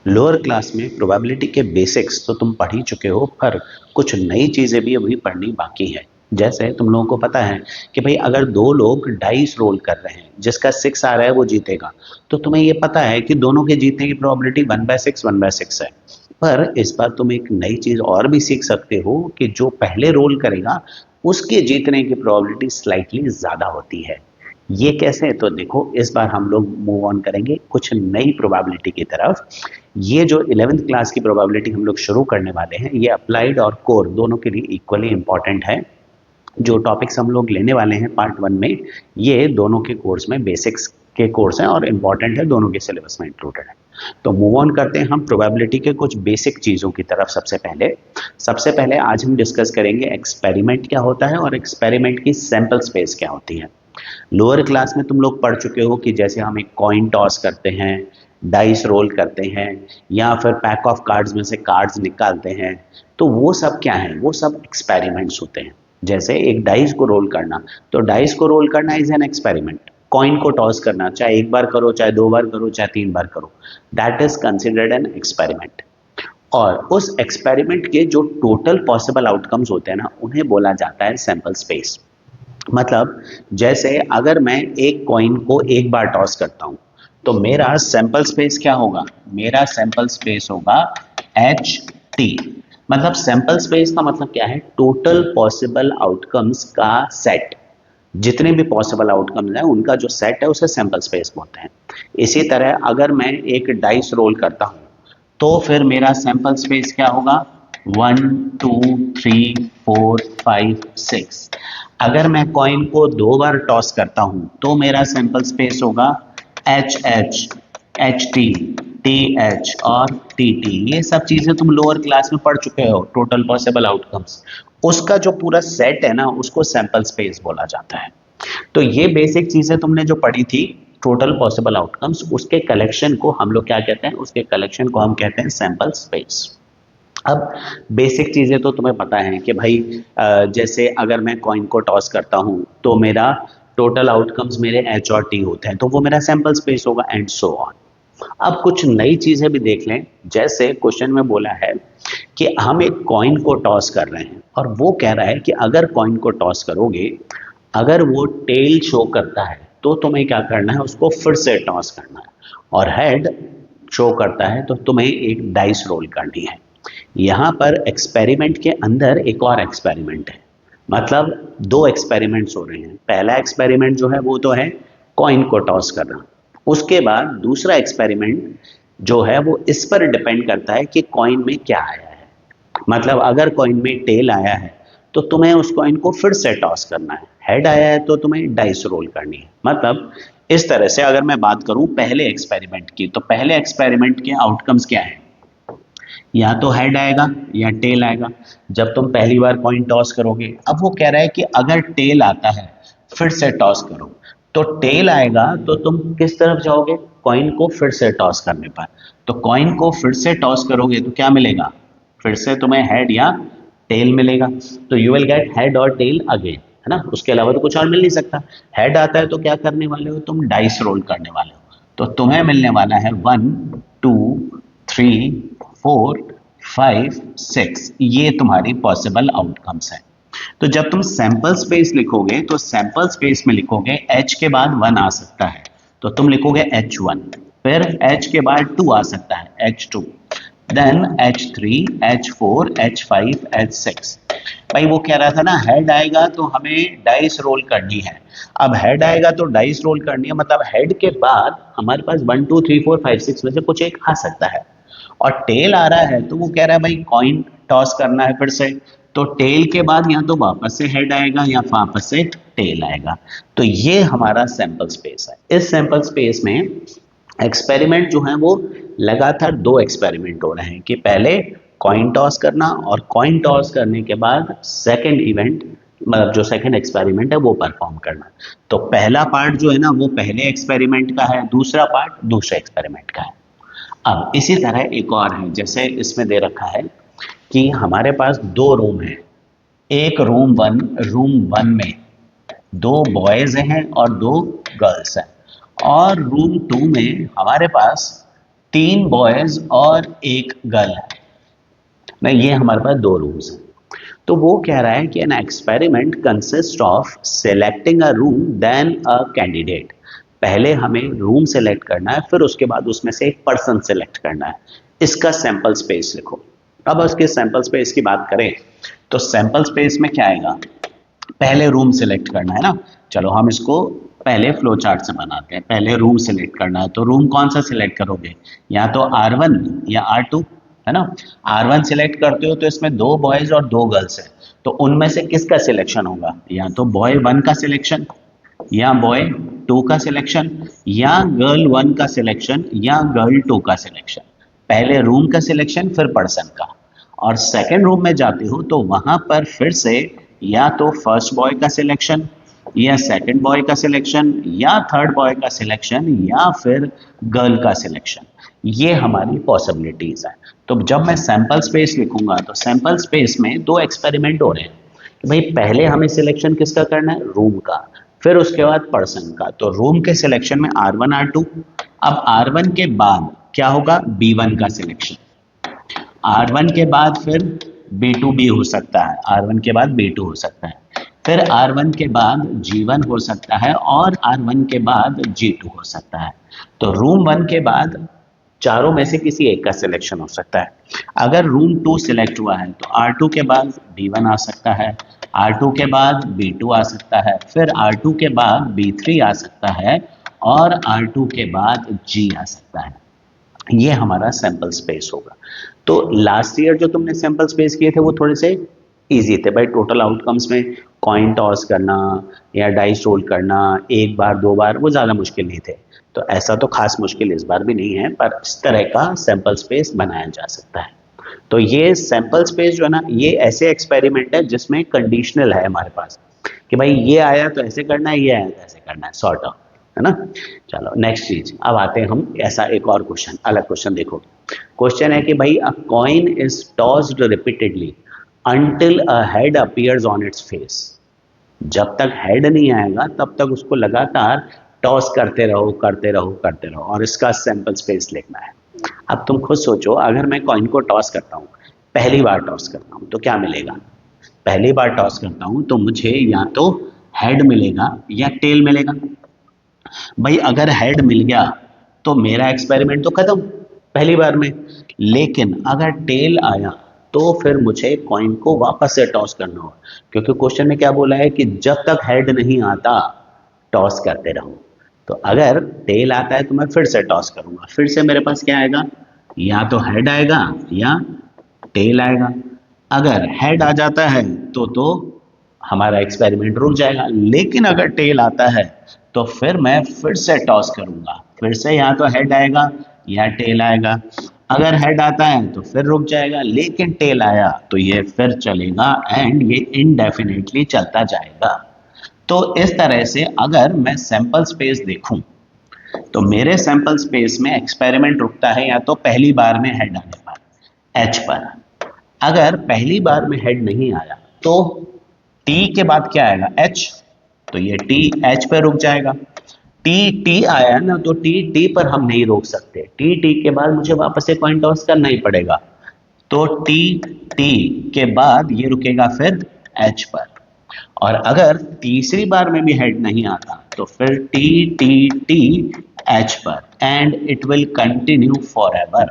Lower class में probability के basics तो तुम पढ़ ही चुके हो, पर कुछ नई चीजें भी अभी पढ़नी बाकी है। जैसे तुम लोगों को पता है कि भाई अगर दो लोग डाइस रोल कर रहे हैं, जिसका 6 आ रहा है वो जीतेगा, तो तुम्हें ये पता है कि दोनों के जीतने की प्रोबेबिलिटी 1/6 है। पर इस बार तुम एक नई चीज और भी सीख सकते हो कि जो पहले रोल करेगा उसके जीतने की प्रोबेबिलिटी स्लाइटली ज्यादा होती है। ये कैसे है? तो देखो, इस बार हम लोग मूव ऑन करेंगे कुछ नई प्रोबेबिलिटी की तरफ। ये जो 11th क्लास की प्रोबेबिलिटी हम लोग शुरू करने वाले हैं, ये अप्लाइड और कोर दोनों के लिए इक्वली इंपॉर्टेंट है। जो टॉपिक्स हम लोग लेने वाले हैं पार्ट 1 में, ये दोनों के कोर्स में बेसिक्स के कोर्स हैं और इंपॉर्टेंट है, दोनों के सिलेबस में इंक्लूडेड है। तो मूव ऑन करते हैं हम प्रोबेबिलिटी के कुछ बेसिक चीज़ों की तरफ। सबसे पहले आज हम डिस्कस करेंगे एक्सपेरिमेंट क्या होता है और एक्सपेरिमेंट की सैंपल स्पेस क्या होती है। लोअर क्लास में तुम लोग पढ़ चुके हो कि जैसे हम एक कॉइन टॉस करते हैं, डाइस रोल करते हैं, या फिर पैक ऑफ कार्ड्स में से कार्ड्स निकालते हैं। तो वो सब क्या है? वो सब एक्सपेरिमेंट्स होते हैं। जैसे एक डाइस को रोल करना, तो डाइस को रोल करना इज एन एक्सपेरिमेंट। कॉइन को टॉस करना, चाहे एक बार करो, चाहे 2 बार करो, चाहे 3 बार करो, that is considered an experiment. और उस एक्सपेरिमेंट के जो टोटल पॉसिबल आउटकम्स होते हैं ना, उन्हें बोला जाता है सैंपल स्पेस। मतलब जैसे अगर मैं एक कॉइन को एक बार टॉस करता हूं, तो मेरा सैंपल स्पेस क्या होगा? मेरा सैंपल स्पेस होगा एच टी। मतलब सैंपल स्पेस का मतलब क्या है? टोटल पॉसिबल आउटकम्स का सेट। जितने भी पॉसिबल आउटकम्स हैं उनका जो सेट है उसे सैंपल स्पेस बोलते हैं। इसी तरह अगर मैं एक डाइस रोल करता हूं, तो फिर मेरा सैंपल स्पेस क्या होगा? 1 2 3 4 5 6। अगर मैं कॉइन को 2 बार टॉस करता हूं, तो मेरा सैंपल स्पेस होगा एच एच टी एच और टी टी। ये सब चीजें तुम लोअर क्लास में पढ़ चुके हो, टोटल पॉसिबल आउटकम्स। उसका जो पूरा सेट है ना, उसको सैंपल स्पेस बोला जाता है। तो ये बेसिक चीजें तुमने जो पढ़ी थी, टोटल पॉसिबल आउटकम्स, उसके कलेक्शन को हम लोग क्या कहते हैं? उसके कलेक्शन को हम कहते हैं सैंपल स्पेस। अब बेसिक चीजें तो तुम्हें पता है कि भाई जैसे अगर मैं कॉइन को टॉस करता हूं, तो मेरा टोटल आउटकम्स मेरे एच और टी होते हैं, तो वो मेरा सैंपल स्पेस होगा, एंड सो ऑन। अब कुछ नई चीजें भी देख लें। जैसे क्वेश्चन में बोला है कि हम एक कॉइन को टॉस कर रहे हैं, और वो कह रहा है कि अगर कॉइन को टॉस करोगे, अगर वो टेल शो करता है, तो तुम्हें क्या करना है? उसको फिर से टॉस करना है। और हेड शो करता है, तो तुम्हें एक डाइस रोल करनी है। यहाँ पर एक्सपेरिमेंट के अंदर एक और एक्सपेरिमेंट है। मतलब दो एक्सपेरिमेंट्स हो रहे हैं। पहला एक्सपेरिमेंट जो है वो तो है कॉइन को टॉस करना। उसके बाद दूसरा एक्सपेरिमेंट जो है वो इस पर डिपेंड करता है कि कॉइन में क्या आया है। मतलब अगर कॉइन में टेल आया है, तो तुम्हें उस कॉइन को फिर से टॉस करना है। हेड आया है तो तुम्हें डाइस रोल करनी है। मतलब इस तरह से अगर मैं बात करूं पहले एक्सपेरिमेंट की, तो पहले एक्सपेरिमेंट के आउटकम्स क्या है? या तो हेड आएगा या टेल आएगा। जब तुम पहली बार कॉइन टॉस करोगे, अब वो कह रहा है कि अगर टेल आता है, फिर से टॉस करो। तो टेल आएगा तो तुम किस तरफ जाओगे? कॉइन को फिर से टॉस करने पर। तो कॉइन को फिर से टॉस करोगे तो क्या मिलेगा? फिर से तुम्हें हेड या टेल मिलेगा। तो यू विल गेट हेड और टेल अगेन, है ना? उसके अलावा तो कुछ और मिल नहीं सकता। हेड आता है तो क्या करने वाले हो? तुम डाइस रोल करने वाले हो। तो तुम्हें मिलने वाला है 1 2 3 4 5 6। ये तुम्हारी पॉसिबल आउटकम्स है। तो जब तुम सैंपल स्पेस लिखोगे, तो सैंपल स्पेस में लिखोगे एच के बाद 1 आ सकता है, तो तुम लिखोगे H1। फिर एच के बाद 2 आ सकता है, H2। Then H3, H4, H5, H6। भाई वो कह रहा था ना, हेड आएगा तो हमें डाइस रोल करनी है। अब हेड आएगा तो डाइस रोल करनी है, मतलब हेड के बाद हमारे पास 1 2 3 4 5 6 में से कुछ एक आ सकता है। और टेल आ रहा है तो वो कह रहा है भाई कॉइन टॉस करना है फिर से। तो टेल के बाद या तो वापस से हेड आएगा या वापस से टेल आएगा। तो ये हमारा सैंपल स्पेस है। इस सैंपल स्पेस में एक्सपेरिमेंट जो है वो लगातार दो एक्सपेरिमेंट हो रहे हैं कि पहले कॉइन टॉस करना, और कॉइन टॉस करने के बाद सेकंड इवेंट, मतलब जो सेकंड एक्सपेरिमेंट है वो परफॉर्म करना। तो पहला पार्ट जो है ना वो पहले एक्सपेरिमेंट का है, दूसरा पार्ट दूसरे एक्सपेरिमेंट का है। अब इसी तरह एक और है, जैसे इसमें दे रखा है कि हमारे पास दो रूम है। एक रूम वन में दो बॉयज हैं और दो गर्ल्स हैं। और रूम टू में हमारे पास 3 बॉयज और एक गर्ल है ना, ये हमारे पास 2 रूम्स हैं। तो वो कह रहा है कि an experiment consist of selecting a room then a candidate. पहले हमें रूम सेलेक्ट करना है, फिर उसके बाद उसमें से एक पर्सन सेलेक्ट करना है। इसका सैंपल स्पेस लिखो। अब उसके सैंपल स्पेस की बात करें तो सैंपल स्पेस में क्या आएगा, पहले रूम सेलेक्ट करना है ना। चलो हम इसको पहले फ्लो चार्ट से बनाते हैं। पहले रूम सेलेक्ट करना है, तो रूम कौन सा सिलेक्ट करोगे, या तो R1 या R2, है ना। R1 सिलेक्ट करते हो तो इसमें 2 बॉयज और 2 गर्ल्स है, तो उनमें से किसका सिलेक्शन होगा, या तो बॉय 1 का सिलेक्शन, या बॉय 2 का सिलेक्शन, या गर्ल 1 का सिलेक्शन, या गर्ल 2 का सिलेक्शन। पहले रूम का सिलेक्शन फिर पर्सन का। और सेकंड रूम में जाते हो तो वहां पर फिर से या तो फर्स्ट बॉय का सिलेक्शन, या सेकंड बॉय का सिलेक्शन, या थर्ड बॉय का सिलेक्शन, या फिर गर्ल का सिलेक्शन। ये हमारी पॉसिबिलिटीज है। तो जब मैं सैंपल स्पेस लिखूंगा तो सैंपल स्पेस में 2 एक्सपेरिमेंट हो रहे हैं कि भाई पहले हमें सिलेक्शन किसका करना है, रूम का, फिर उसके बाद पर्सन का। तो रूम के सिलेक्शन में R1 R2। अब R1 के बाद क्या होगा, B1 का सिलेक्शन। R1 के बाद फिर B2 भी हो सकता है, R1 के बाद B2 हो सकता है, फिर R1 के बाद G1 हो सकता है, और R1 के बाद G2 हो सकता है। तो रूम 1 के बाद चारों में से किसी एक का सिलेक्शन हो सकता है। अगर रूम 2 सिलेक्ट हुआ है तो R2 के बाद B1 आ सकता है, R2 के बाद B2 आ सकता है, फिर R2 के बाद B3 आ सकता है, और R2 के बाद G आ सकता है। ये हमारा सैंपल स्पेस होगा। तो लास्ट ईयर जो तुमने सैंपल स्पेस किए थे वो थोड़े से इजी थे भाई। टोटल आउटकम्स में कॉइन टॉस करना या डाइस रोल करना एक बार 2 बार, वो ज़्यादा मुश्किल नहीं थे। तो ऐसा तो खास मुश्किल इस बार भी नहीं है, पर इस तरह का सैंपल स्पेस बनाया जा सकता है। तो ये सैंपल स्पेस जो है ना, ये ऐसे एक्सपेरिमेंट है जिसमें कंडीशनल है हमारे पास कि भाई ये आया तो ऐसे करना है, ये आया तो ऐसे करना है, सॉर्ट ऑफ, है ना। चलो नेक्स्ट चीज, अब आते हैं हम ऐसा एक और क्वेश्चन, अलग क्वेश्चन देखो। क्वेश्चन है कि भाई अ coin is tossed repeatedly until a head appears on its face. जब तक हेड नहीं आएगा तब तक उसको लगातार टॉस करते रहो करते रहो करते रहो, और इसका सैंपल स्पेस लिखना है। अब तुम खुद सोचो, अगर मैं कॉइन को टॉस करता हूँ, पहली बार टॉस करता हूँ तो क्या मिलेगा। पहली बार टॉस करता हूँ तो मुझे या तो हेड मिलेगा या टेल मिलेगा। भाई अगर हेड मिल गया तो मेरा एक्सपेरिमेंट तो खत्म पहली बार में। लेकिन अगर टेल आया तो फिर मुझे कॉइन को वापस से टॉस करना होगा, क्योंकि क्वेश्चन में क्या बोला है कि जब तक हेड नहीं आता टॉस करते रहो। तो अगर टेल आता है तो मैं फिर से टॉस करूंगा, फिर से मेरे पास क्या आएगा, या तो हेड आएगा या टेल आएगा। अगर हेड आ जाता है तो हमारा एक्सपेरिमेंट रुक जाएगा, लेकिन अगर टेल आता है तो फिर मैं फिर से टॉस करूंगा, फिर से या तो हेड आएगा या टेल आएगा। अगर हेड आता है तो फिर रुक जाएगा, लेकिन टेल आया तो ये फिर चलेगा, एंड ये इनडेफिनेटली चलता जाएगा। तो इस तरह से अगर मैं सैंपल स्पेस देखूं तो मेरे सैंपल स्पेस में एक्सपेरिमेंट रुकता है या तो पहली बार में हेड आने पर, एच पर। अगर पहली बार में हेड नहीं आया तो टी के बाद क्या आएगा, एच। तो ये टी एच पर रुक जाएगा। टी टी आया ना, तो टी टी पर हम नहीं रोक सकते, टी टी के बाद मुझे वापस से कॉइन टॉस करना ही पड़ेगा। तो टी टी के बाद ये रुकेगा फिर एच पर। और अगर तीसरी बार में भी हेड नहीं आता तो फिर टी टी टी एच पर, and it will continue for ever.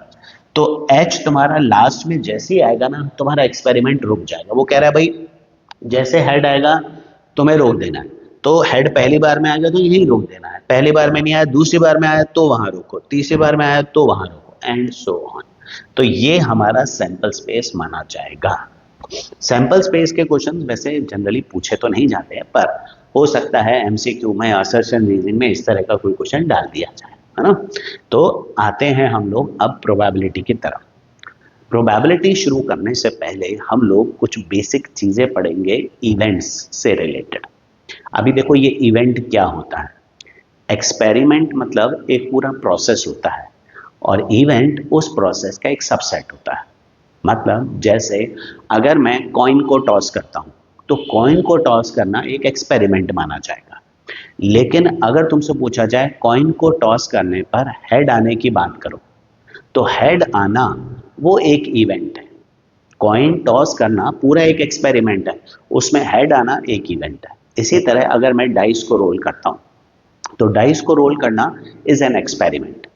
तो एच तुम्हारा लास्ट में जैसे ही आएगा ना, तुम्हारा एक्सपेरिमेंट रुक जाएगा। वो कह रहा है भाई जैसे हेड आएगा तुम्हें रोक देना है, तो हेड पहली बार में आएगा तो यही रोक देना है, पहली बार में नहीं आया, दूसरी बार में आया तो वहां रोको, तीसरी बार में आया तो वहां रोको, एंड सो ऑन। तो ये हमारा सैंपल स्पेस माना जाएगा। सैंपल स्पेस के क्वेश्चन वैसे जनरली पूछे तो नहीं जाते हैं, पर हो सकता है एमसीक्यू में, असर्शन रीजनिंग में इस तरह का कोई क्वेश्चन डाल दिया जाए, है ना। तो आते हैं हम लोग अब प्रोबेबिलिटी की तरफ। प्रोबेबिलिटी शुरू करने से पहले हम लोग कुछ बेसिक चीजें पढ़ेंगे इवेंट्स से रिलेटेड। अभी देखो ये इवेंट क्या होता है। एक्सपेरिमेंट मतलब एक पूरा प्रोसेस होता है, और इवेंट उस प्रोसेस का एक सबसेट होता है। मतलब जैसे अगर मैं कॉइन को टॉस करता हूं तो कॉइन को टॉस करना एक एक्सपेरिमेंट माना जाएगा। लेकिन अगर तुमसे पूछा जाए कॉइन को टॉस करने पर हेड आने की बात करो, तो हेड आना वो एक इवेंट है, कॉइन टॉस करना पूरा एक एक्सपेरिमेंट है, उसमें हेड आना एक इवेंट है। इसी तरह अगर मैं डाइस को रोल करता हूँ तो डाइस को रोल करना इज एन एक्सपेरिमेंट।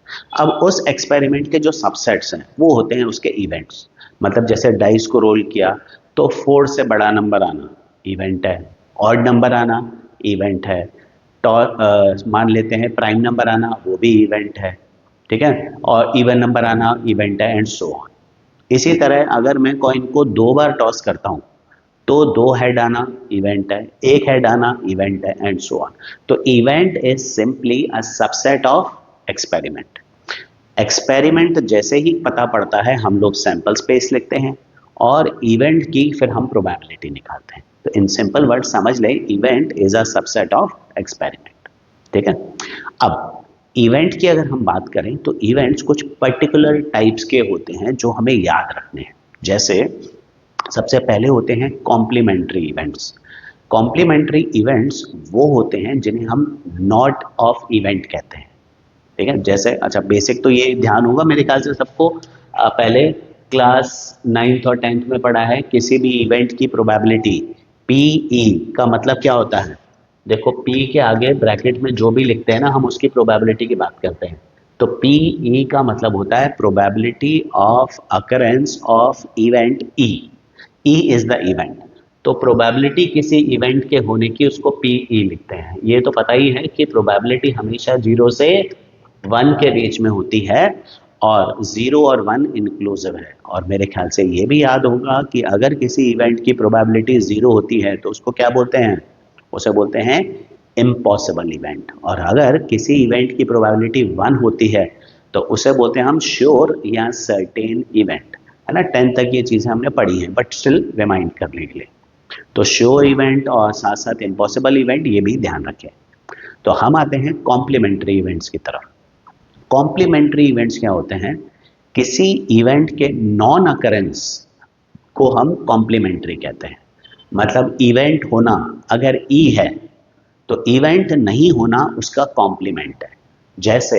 अब उस एक्सपेरिमेंट के जो सबसेट्स हैं वो होते हैं उसके इवेंट्स। मतलब जैसे डाइस को रोल किया तो 4 से बड़ा नंबर आना इवेंट है, ऑड नंबर आना इवेंट है, मान लेते हैं प्राइम नंबर आना वो भी इवेंट है, ठीक है, और इवन नंबर आना इवेंट है, एंड सो ऑन। इसी तरह अगर मैं कॉइन को 2 बार टॉस करता हूं तो 2 हेड आना इवेंट है, एक हेड आना इवेंट है, एंड सो ऑन। तो event is simply a subset of experiment. Experiment जैसे ही पता पड़ता है हम लोग सैंपल स्पेस लिखते हैं और इवेंट की फिर हम प्रोबेबिलिटी निकालते हैं। तो इन सिंपल वर्ड समझ लें, event is a subset of experiment. ठीक है। अब इवेंट की अगर हम बात करें तो इवेंट्स कुछ पर्टिकुलर टाइप्स के होते हैं जो हमें याद रखने हैं। जैसे सबसे पहले होते हैं कॉम्प्लीमेंट्री इवेंट्स। कॉम्प्लीमेंट्री इवेंट्स वो होते हैं जिन्हें हम नॉट ऑफ इवेंट कहते हैं। ठीक है। जैसे अच्छा बेसिक तो ये ध्यान होगा मेरे ख्याल से सबको, पहले क्लास 9th और 10th में पढ़ा है किसी भी इवेंट की प्रोबेबिलिटी पी ई का मतलब क्या होता है। देखो पी के आगे ब्रैकेट में जो भी लिखते हैं ना हम उसकी प्रोबेबिलिटी की बात करते हैं। तो पी ई का मतलब होता है probability of occurrence of event E. E is the event. तो प्रोबेबिलिटी किसी इवेंट के होने की उसको पी ई लिखते हैं। ये तो पता ही है कि प्रोबेबिलिटी हमेशा 0 से 1 के बीच में होती है और 0 और 1 इंक्लूसिव है। और मेरे ख्याल से ये भी याद होगा कि अगर किसी इवेंट की प्रोबेबिलिटी 0 होती है तो उसको क्या बोलते हैं, उसे बोलते हैं इम्पॉसिबल इवेंट। और अगर किसी इवेंट की प्रोबेबिलिटी 1 होती है तो उसे बोलते हैं हम श्योर या सर्टेन इवेंट। है ना, 10 तक ये चीज़ें हमने पढ़ी हैं बट स्टिल रिमाइंड करने के लिए। तो श्योर इवेंट और साथ साथ इम्पॉसिबल इवेंट ये भी ध्यान रखें। तो हम आते हैं कॉम्प्लीमेंट्री इवेंट्स की तरफ। कॉम्प्लीमेंट्री इवेंट्स क्या होते हैं, किसी इवेंट के नॉन अकरेंस को हम कॉम्प्लीमेंट्री कहते हैं। मतलब इवेंट होना अगर ई है तो इवेंट नहीं होना उसका कॉम्प्लीमेंट है। जैसे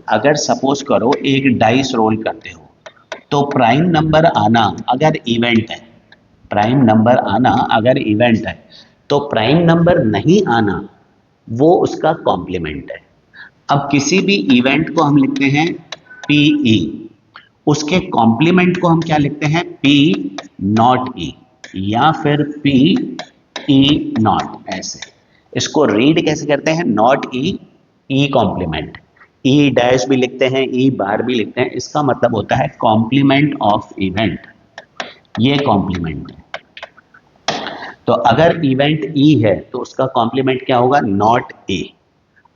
अगर सपोज करो एक डाइस रोल करते हो तो प्राइम नंबर आना अगर इवेंट है, प्राइम नंबर आना अगर इवेंट है तो प्राइम नंबर नहीं आना वो उसका कॉम्प्लीमेंट है। अब किसी भी इवेंट को हम लिखते हैं पीई, उसके कॉम्प्लीमेंट को हम क्या लिखते हैं पी नॉट ई या फिर पी ई नॉट। ऐसे इसको रीड कैसे करते हैं, not E E complement, E dash भी लिखते हैं ई बार भी लिखते हैं। इसका मतलब होता है कॉम्प्लीमेंट ऑफ इवेंट, ये कॉम्प्लीमेंट है। तो अगर इवेंट ई है तो उसका कॉम्प्लीमेंट क्या होगा, नॉट ए।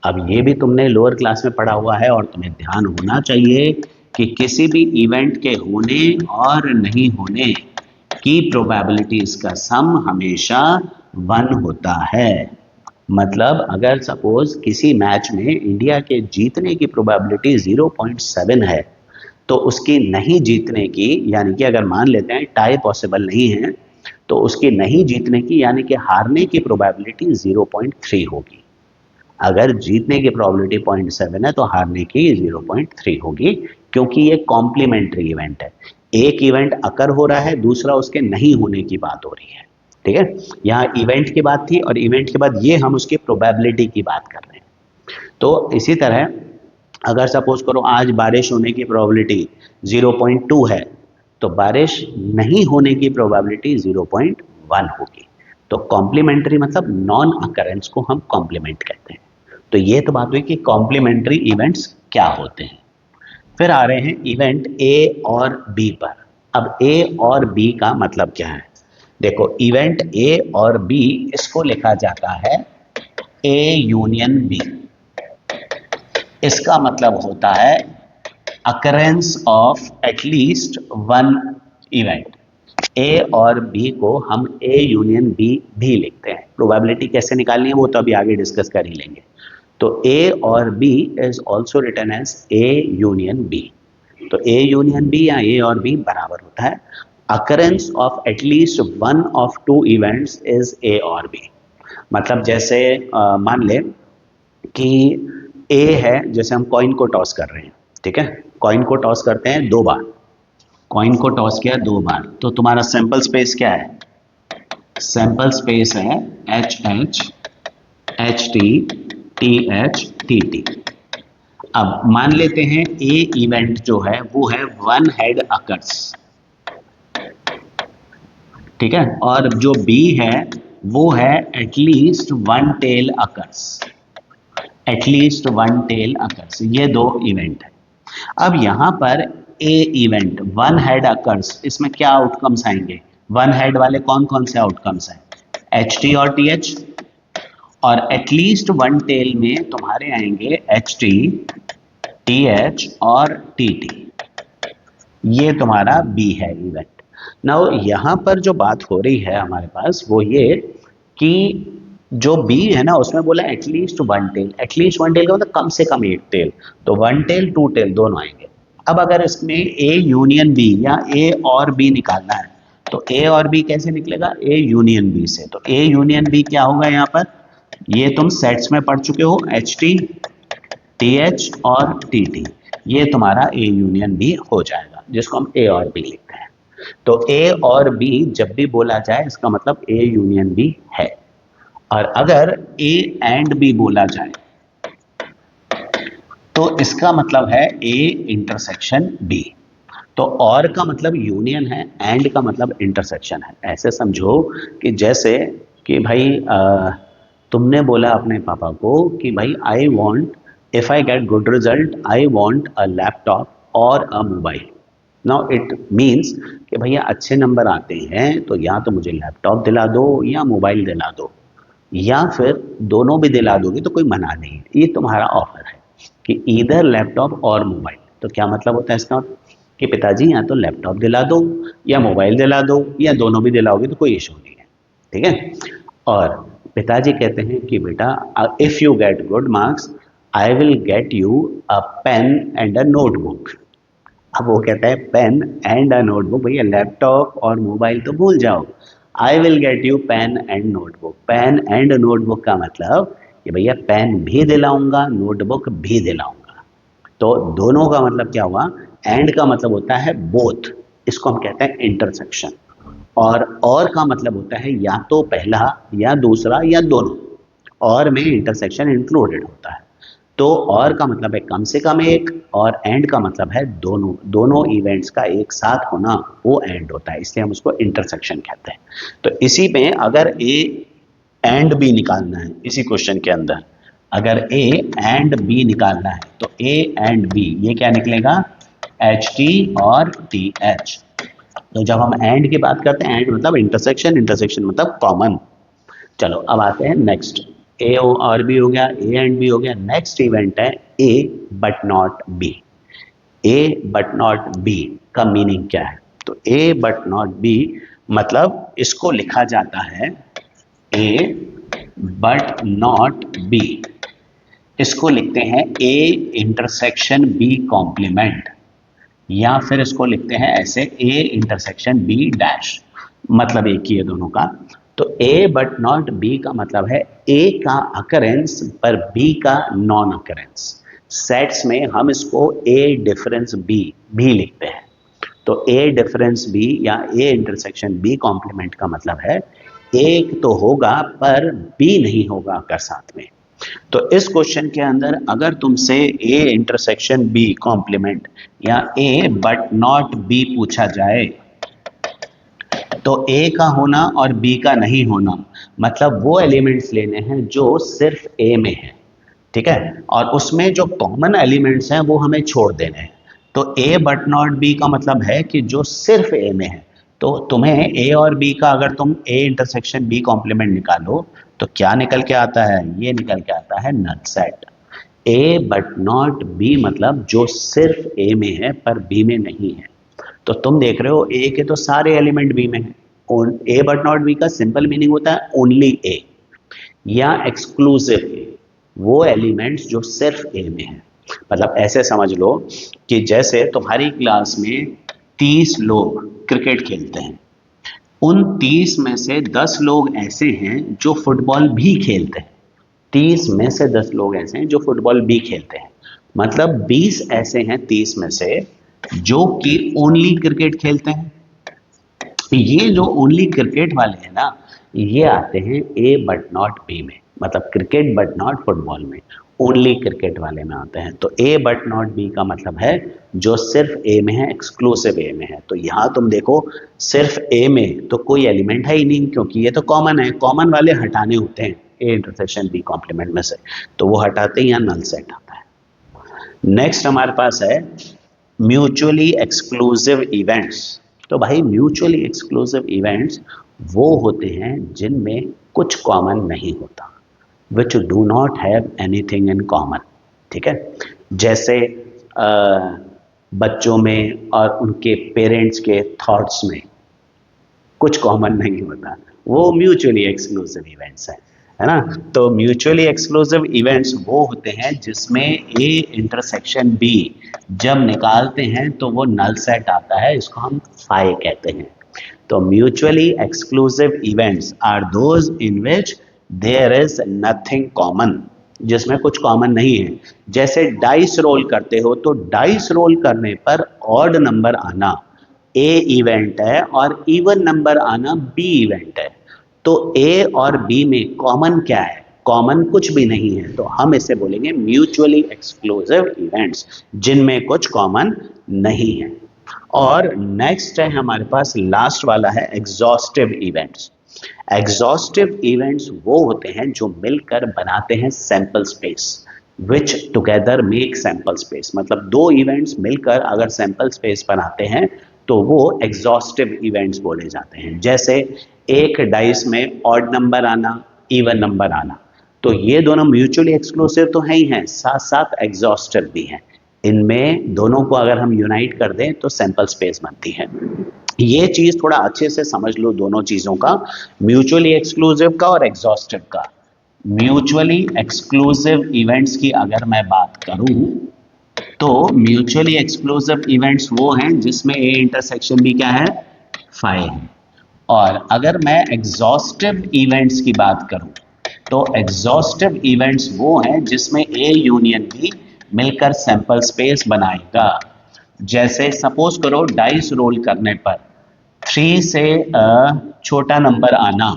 अब ये भी तुमने लोअर क्लास में पढ़ा हुआ है और तुम्हें ध्यान होना चाहिए कि किसी भी इवेंट के होने और नहीं होने की प्रोबेबिलिटीज का सम हमेशा 1 होता है। मतलब अगर सपोज किसी मैच में इंडिया के जीतने की प्रोबेबिलिटी 0.7 है तो उसकी नहीं जीतने की, यानी कि अगर मान लेते हैं टाई पॉसिबल नहीं है तो उसकी नहीं जीतने की यानी कि हारने की प्रोबेबिलिटी 0.3 होगी। अगर जीतने की प्रोबेबिलिटी 0.7 है तो हारने की 0.3 होगी, क्योंकि ये कॉम्प्लीमेंट्री इवेंट है। एक इवेंट अकर हो रहा है, दूसरा उसके नहीं होने की बात हो रही है। ठीक है, यहाँ इवेंट की बात थी और इवेंट के बाद ये हम उसकी प्रोबेबिलिटी की बात कर रहे हैं। तो इसी तरह अगर सपोज करो आज बारिश होने की प्रोबेबिलिटी 0.2 है तो बारिश नहीं होने की प्रोबेबिलिटी 0.1 होगी। तो कॉम्प्लीमेंट्री मतलब नॉन अकरेंस को हम कॉम्प्लीमेंट कहते हैं। तो ये तो बात हुई कि कॉम्प्लीमेंट्री इवेंट्स क्या होते हैं। फिर आ रहे हैं इवेंट ए और बी पर। अब ए और बी का मतलब क्या है, देखो इवेंट ए और बी इसको लिखा जाता है ए यूनियन बी। इसका मतलब होता है अकरेंस ऑफ एटलीस्ट 1 इवेंट। ए और बी को हम ए यूनियन बी भी लिखते हैं। प्रोबेबिलिटी कैसे निकालनी है वो तो अभी आगे डिस्कस कर ही लेंगे। तो ए और B is also written as A union B. तो ए यूनियन बी या ए और बी बराबर होता है occurrence of at least 1 of 2 events is a और बी। मतलब जैसे मान ले कि ए है, जैसे हम कॉइन को टॉस कर रहे हैं ठीक है, कॉइन को टॉस करते हैं 2 बार, कॉइन को टॉस किया 2 बार, तो तुम्हारा सैंपल स्पेस क्या है? सैंपल स्पेस है H H, H T, T H, T T. अब मान लेते हैं ए इवेंट जो है वो है वन हेड अकर्स, ठीक है, और जो बी है वो है at least one tail occurs, at least one tail occurs, ये 2 इवेंट है। अब यहां पर A event one head occurs, इसमें क्या आउटकम्स आएंगे? वन हेड वाले कौन कौन से आउटकम्स हैं? एच टी और टी एच, और एटलीस्ट वन टेल में तुम्हारे आएंगे एच टी, टी एच और टी टी, ये तुम्हारा बी है इवेंट। नाउ यहां पर जो बात हो रही है हमारे पास वो ये कि जो बी है ना उसमें बोला at least one tail, at least one tail का मतलब कम से कम एक टेल, तो वन टेल टू टेल दोनों आएंगे। अब अगर इसमें ए यूनियन बी या ए और बी निकालना है तो ए और बी कैसे निकलेगा? ए यूनियन बी से, तो ए यूनियन बी क्या होगा यहाँ पर? ये तुम सेट्स में पढ़ चुके हो, एच टी, टी एच और टी टी, ये तुम्हारा ए यूनियन बी हो जाएगा, जिसको हम ए और बी लिखते हैं। तो ए और बी जब भी बोला जाए इसका मतलब ए यूनियन बी है, और अगर ए एंड बी बोला जाए तो इसका मतलब है ए इंटरसेक्शन बी। तो और का मतलब यूनियन है, एंड का मतलब इंटरसेक्शन है। ऐसे समझो कि जैसे कि भाई तुमने बोला अपने पापा को कि भाई I want, if I get good result I want a laptop और a mobile. Now it means कि भैया अच्छे नंबर आते हैं तो या तो मुझे लैपटॉप दिला दो या मोबाइल दिला दो, या फिर दोनों भी दिला दोगे तो कोई मना नहीं है। ये तुम्हारा ऑफर है कि ईदर लैपटॉप और मोबाइल। तो क्या मतलब होता है इसका? कि पिताजी या तो लैपटॉप दिला दो या मोबाइल दिला दो, या दोनों भी दिलाओगे तो कोई इशू नहीं है, ठीक है। और पिताजी कहते हैं कि बेटा if you get good marks I will get you a pen and a notebook. अब वो कहता है पेन एंड अ नोटबुक, भैया लैपटॉप और मोबाइल तो भूल जाओ, I will get you pen and notebook. Pen and notebook का मतलब कि भैया पेन भी दिलाऊंगा, नोटबुक भी दिलाऊंगा। तो दोनों का मतलब क्या हुआ? एंड का मतलब होता है बोथ, इसको हम कहते हैं इंटरसेक्शन। और का मतलब होता है या तो पहला या दूसरा या दोनों, और में इंटरसेक्शन इंक्लूडेड होता है। तो और का मतलब है कम से कम एक, और एंड का मतलब है दोनों, दोनों इवेंट्स का एक साथ होना, वो एंड होता है, इसलिए हम उसको इंटरसेक्शन कहते हैं। तो इसी में अगर ए एंड बी निकालना है, इसी क्वेश्चन के अंदर अगर ए एंड बी निकालना है तो ए एंड बी ये क्या निकलेगा? एच टी और टी एच। तो जब हम एंड की बात करते हैं, एंड मतलब इंटरसेक्शन, इंटरसेक्शन मतलब कॉमन। चलो अब आते हैं नेक्स्ट। ए और बी हो गया, ए एंड बी हो गया। नेक्स्ट इवेंट है A but not B. A but not B का मीनिंग क्या है? तो ए बट नॉट बी मतलब इसको लिखा जाता है ए बट नॉट बी, इसको लिखते हैं ए इंटरसेक्शन बी कॉम्प्लीमेंट, या फिर इसको लिखते हैं ऐसे ए इंटरसेक्शन बी डैश, मतलब एक ही है दोनों का। तो ए बट नॉट बी का मतलब है ए का अकरेंस पर बी का नॉन अकरेंस। सेट्स में हम इसको ए डिफरेंस बी भी लिखते हैं। तो ए डिफरेंस बी या ए इंटरसेक्शन बी कॉम्प्लीमेंट का मतलब है एक तो होगा पर बी नहीं होगा अगर साथ में। तो इस क्वेश्चन के अंदर अगर तुमसे ए इंटरसेक्शन बी कॉम्प्लीमेंट या ए बट नॉट बी पूछा जाए तो ए का होना और बी का नहीं होना मतलब वो एलिमेंट्स लेने हैं जो सिर्फ ए में है, ठीक है, और उसमें जो कॉमन एलिमेंट्स हैं वो हमें छोड़ देने हैं। तो ए बट नॉट बी का मतलब है कि जो सिर्फ ए में है। तो तुम्हें ए और बी का अगर तुम ए इंटरसेक्शन बी कॉम्प्लीमेंट निकालो तो क्या निकल के आता है? ये निकल के आता है null set. A but not B मतलब जो सिर्फ ए में है पर बी में नहीं है। तो तुम देख रहे हो ए के तो सारे एलिमेंट बी में हैं। ए बट नॉट बी का सिंपल मीनिंग होता है ओनली ए या एक्सक्लूसिव ए, वो एलिमेंट्स जो सिर्फ ए में है। मतलब ऐसे समझ लो कि जैसे तुम्हारी क्लास में 30 लोग क्रिकेट खेलते हैं, उन 30 में से 10 लोग ऐसे हैं जो फुटबॉल भी खेलते हैं। 30 में से 10 लोग ऐसे हैं जो फुटबॉल भी खेलते हैं। मतलब 20 ऐसे हैं 30 में से जो कि ओनली क्रिकेट खेलते हैं। ये जो ओनली क्रिकेट वाले हैं ना, ये आते हैं ए बट नॉट बी में, मतलब क्रिकेट बट नॉट फुटबॉल में, ओनली क्रिकेट वाले में आते हैं। तो ए बट नॉट बी का मतलब है जो सिर्फ ए में है, एक्सक्लूसिव ए में है। तो यहाँ तुम देखो सिर्फ ए में तो कोई एलिमेंट है ही नहीं, क्योंकि ये तो कॉमन है, कॉमन वाले हटाने होते हैं ए इंटरसेक्शन बी कॉम्प्लीमेंट में से, तो वो हटाते ही यहाँ नल सेट आता है। नेक्स्ट हमारे पास है म्यूचुअली एक्सक्लूसिव इवेंट्स। तो भाई म्यूचुअली एक्सक्लूसिव इवेंट्स वो होते हैं जिनमें कुछ कॉमन नहीं होता, which do not have anything in common. ठीक है, जैसे बच्चों में और उनके पेरेंट्स के थॉट्स में कुछ कॉमन नहीं होता, वो म्यूचुअली एक्सक्लूसिव इवेंट्स है ना। तो म्यूचुअली एक्सक्लूसिव इवेंट्स वो होते हैं जिसमें ए इंटरसेक्शन बी जब निकालते हैं तो वो नल सेट आता है, इसको हम फाई कहते हैं। तो mutually exclusive events are those in which there is nothing common, जिसमें कुछ कॉमन नहीं है। जैसे डाइस रोल करते हो, तो डाइस रोल करने पर ऑड नंबर आना ए इवेंट है और इवन नंबर आना बी इवेंट है। तो ए और बी में कॉमन क्या है? कॉमन कुछ भी नहीं है, तो हम इसे बोलेंगे म्यूचुअली एक्सक्लूसिव इवेंट्स, जिनमें कुछ कॉमन नहीं है। और नेक्स्ट है हमारे पास लास्ट वाला है एग्जॉस्टिव इवेंट्स। एग्जॉस्टिव इवेंट्स वो होते हैं जो मिलकर बनाते हैं सैंपल स्पेस, विच टुगेदर मेक सैंपल स्पेस। मतलब दो इवेंट्स मिलकर अगर सैंपल स्पेस बनाते हैं तो वो एग्जॉस्टिव इवेंट्स बोले जाते हैं। जैसे एक डाइस में ऑड नंबर आना, इवन नंबर आना, तो ये दोनों म्यूचुअली एक्सक्लूसिव तो है ही हैं, साथ साथ एग्जॉस्टिव भी हैं। इनमें दोनों को अगर हम यूनाइट कर दें तो सैंपल स्पेस बनती है। ये चीज थोड़ा अच्छे से समझ लो दोनों चीजों का, म्यूचुअली एक्सक्लूसिव का और एग्जॉस्टिव का। म्यूचुअली एक्सक्लूसिव इवेंट्स की अगर मैं बात करूं तो म्यूचुअली एक्सक्लूसिव इवेंट्स वो हैं जिसमें ए इंटरसेक्शन भी क्या है? फाई है। और अगर मैं एग्जॉस्टिव इवेंट्स की बात करूं तो एग्जॉस्टिव इवेंट्स वो हैं जिसमें ए यूनियन बी मिलकर सैंपल स्पेस बनाएगा। जैसे सपोज करो डाइस रोल करने पर 3 से छोटा नंबर आना,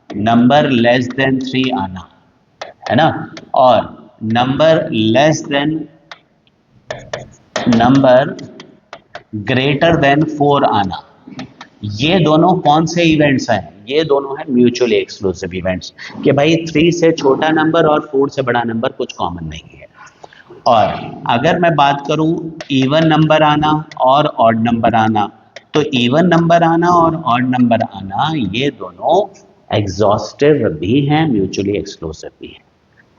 नंबर लेस देन 3 आना, है ना, और number less than number greater than 4 आना, ये दोनों कौन से इवेंट्स हैं? ये दोनों हैं म्यूचुअली एक्सक्लूसिव इवेंट्स, कि भाई 3 से छोटा नंबर और 4 से बड़ा नंबर कुछ कॉमन नहीं है। और अगर मैं बात करूं इवन नंबर आना और ऑड नंबर आना, तो इवन नंबर आना और ऑड नंबर आना ये दोनों एग्जॉस्टिव भी हैं, म्यूचुअली एक्सक्लूसिव भी हैं।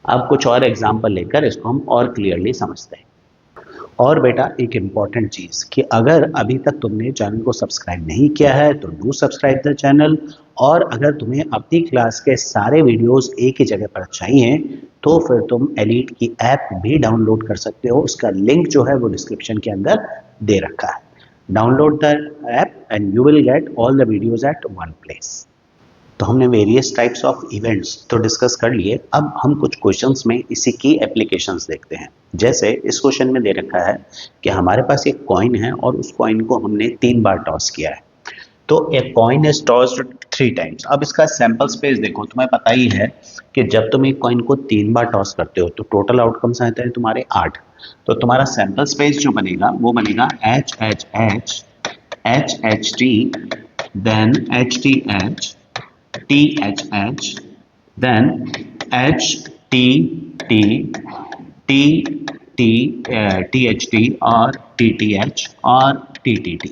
अब कुछ और एग्जांपल लेकर इसको हम और क्लियरली समझते हैं। और बेटा एक इम्पॉर्टेंट चीज़ कि अगर अभी तक तुमने चैनल को सब्सक्राइब नहीं किया है तो डू सब्सक्राइब द चैनल। और अगर तुम्हें अपनी क्लास के सारे वीडियोस एक ही जगह पर चाहिए तो फिर तुम एलीट की ऐप भी डाउनलोड कर सकते हो, उसका लिंक जो है वो डिस्क्रिप्शन के अंदर दे रखा है। Download the app and you will get all the videos at one place. तो हमने वेरियस टाइप्स ऑफ इवेंट्स तो डिस्कस कर लिए, अब हम कुछ क्वेश्चंस में इसी की एप्लीकेशंस देखते हैं। जैसे इस क्वेश्चन में दे रखा है कि हमारे पास एक कॉइन है और उस कॉइन को हमने 3 बार टॉस किया है। तो a coin is tossed 3 times. अब इसका सैंपल स्पेस देखो, तुम्हें पता ही है कि जब तुम एक कॉइन को 3 बार टॉस करते हो तो टोटल आउटकम्स आते हैं तुम्हारे 8। तो तुम्हारा सैंपल स्पेस जो बनेगा वो बनेगा H H H H H T, then H T H, T H H, then H T T, T T T H T और T T H और T T T।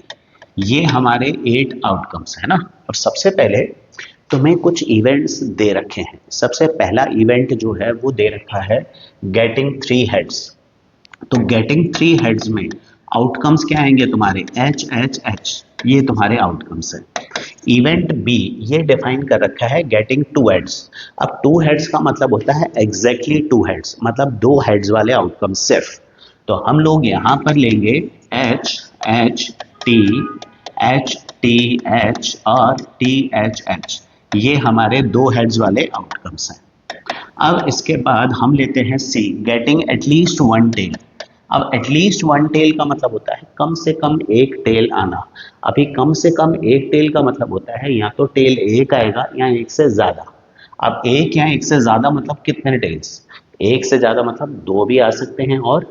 ये हमारे 8 आउटकम्स है ना। अब सबसे पहले तुम्हें कुछ इवेंट्स दे रखे हैं। सबसे पहला इवेंट जो है वो दे रखा है गेटिंग 3 हेड्स। तो गेटिंग 3 हेड्स में आउटकम्स क्या आएंगे तुम्हारे? एच एच एच, ये तुम्हारे आउटकम्स है। इवेंट बी ये डिफाइन कर रखा है गेटिंग 2 हेड्स। अब 2 हेड्स का मतलब होता है एग्जैक्टली 2 हेड्स, मतलब 2 हेड्स वाले आउटकम सिर्फ। तो हम लोग यहां पर लेंगे H H T, H T H और टी एच एच, ये हमारे 2 हेड्स वाले आउटकम्स हैं। अब इसके बाद हम लेते हैं सी गेटिंग एटलीस्ट 1 टेल। अब एटलीस्ट वन टेल का मतलब होता है कम से कम एक टेल आना। अभी कम से कम एक टेल का मतलब होता है या तो टेल एक आएगा या एक से ज्यादा। अब एक या एक से ज्यादा मतलब कितने टेल्स? एक से ज्यादा मतलब दो भी आ सकते हैं और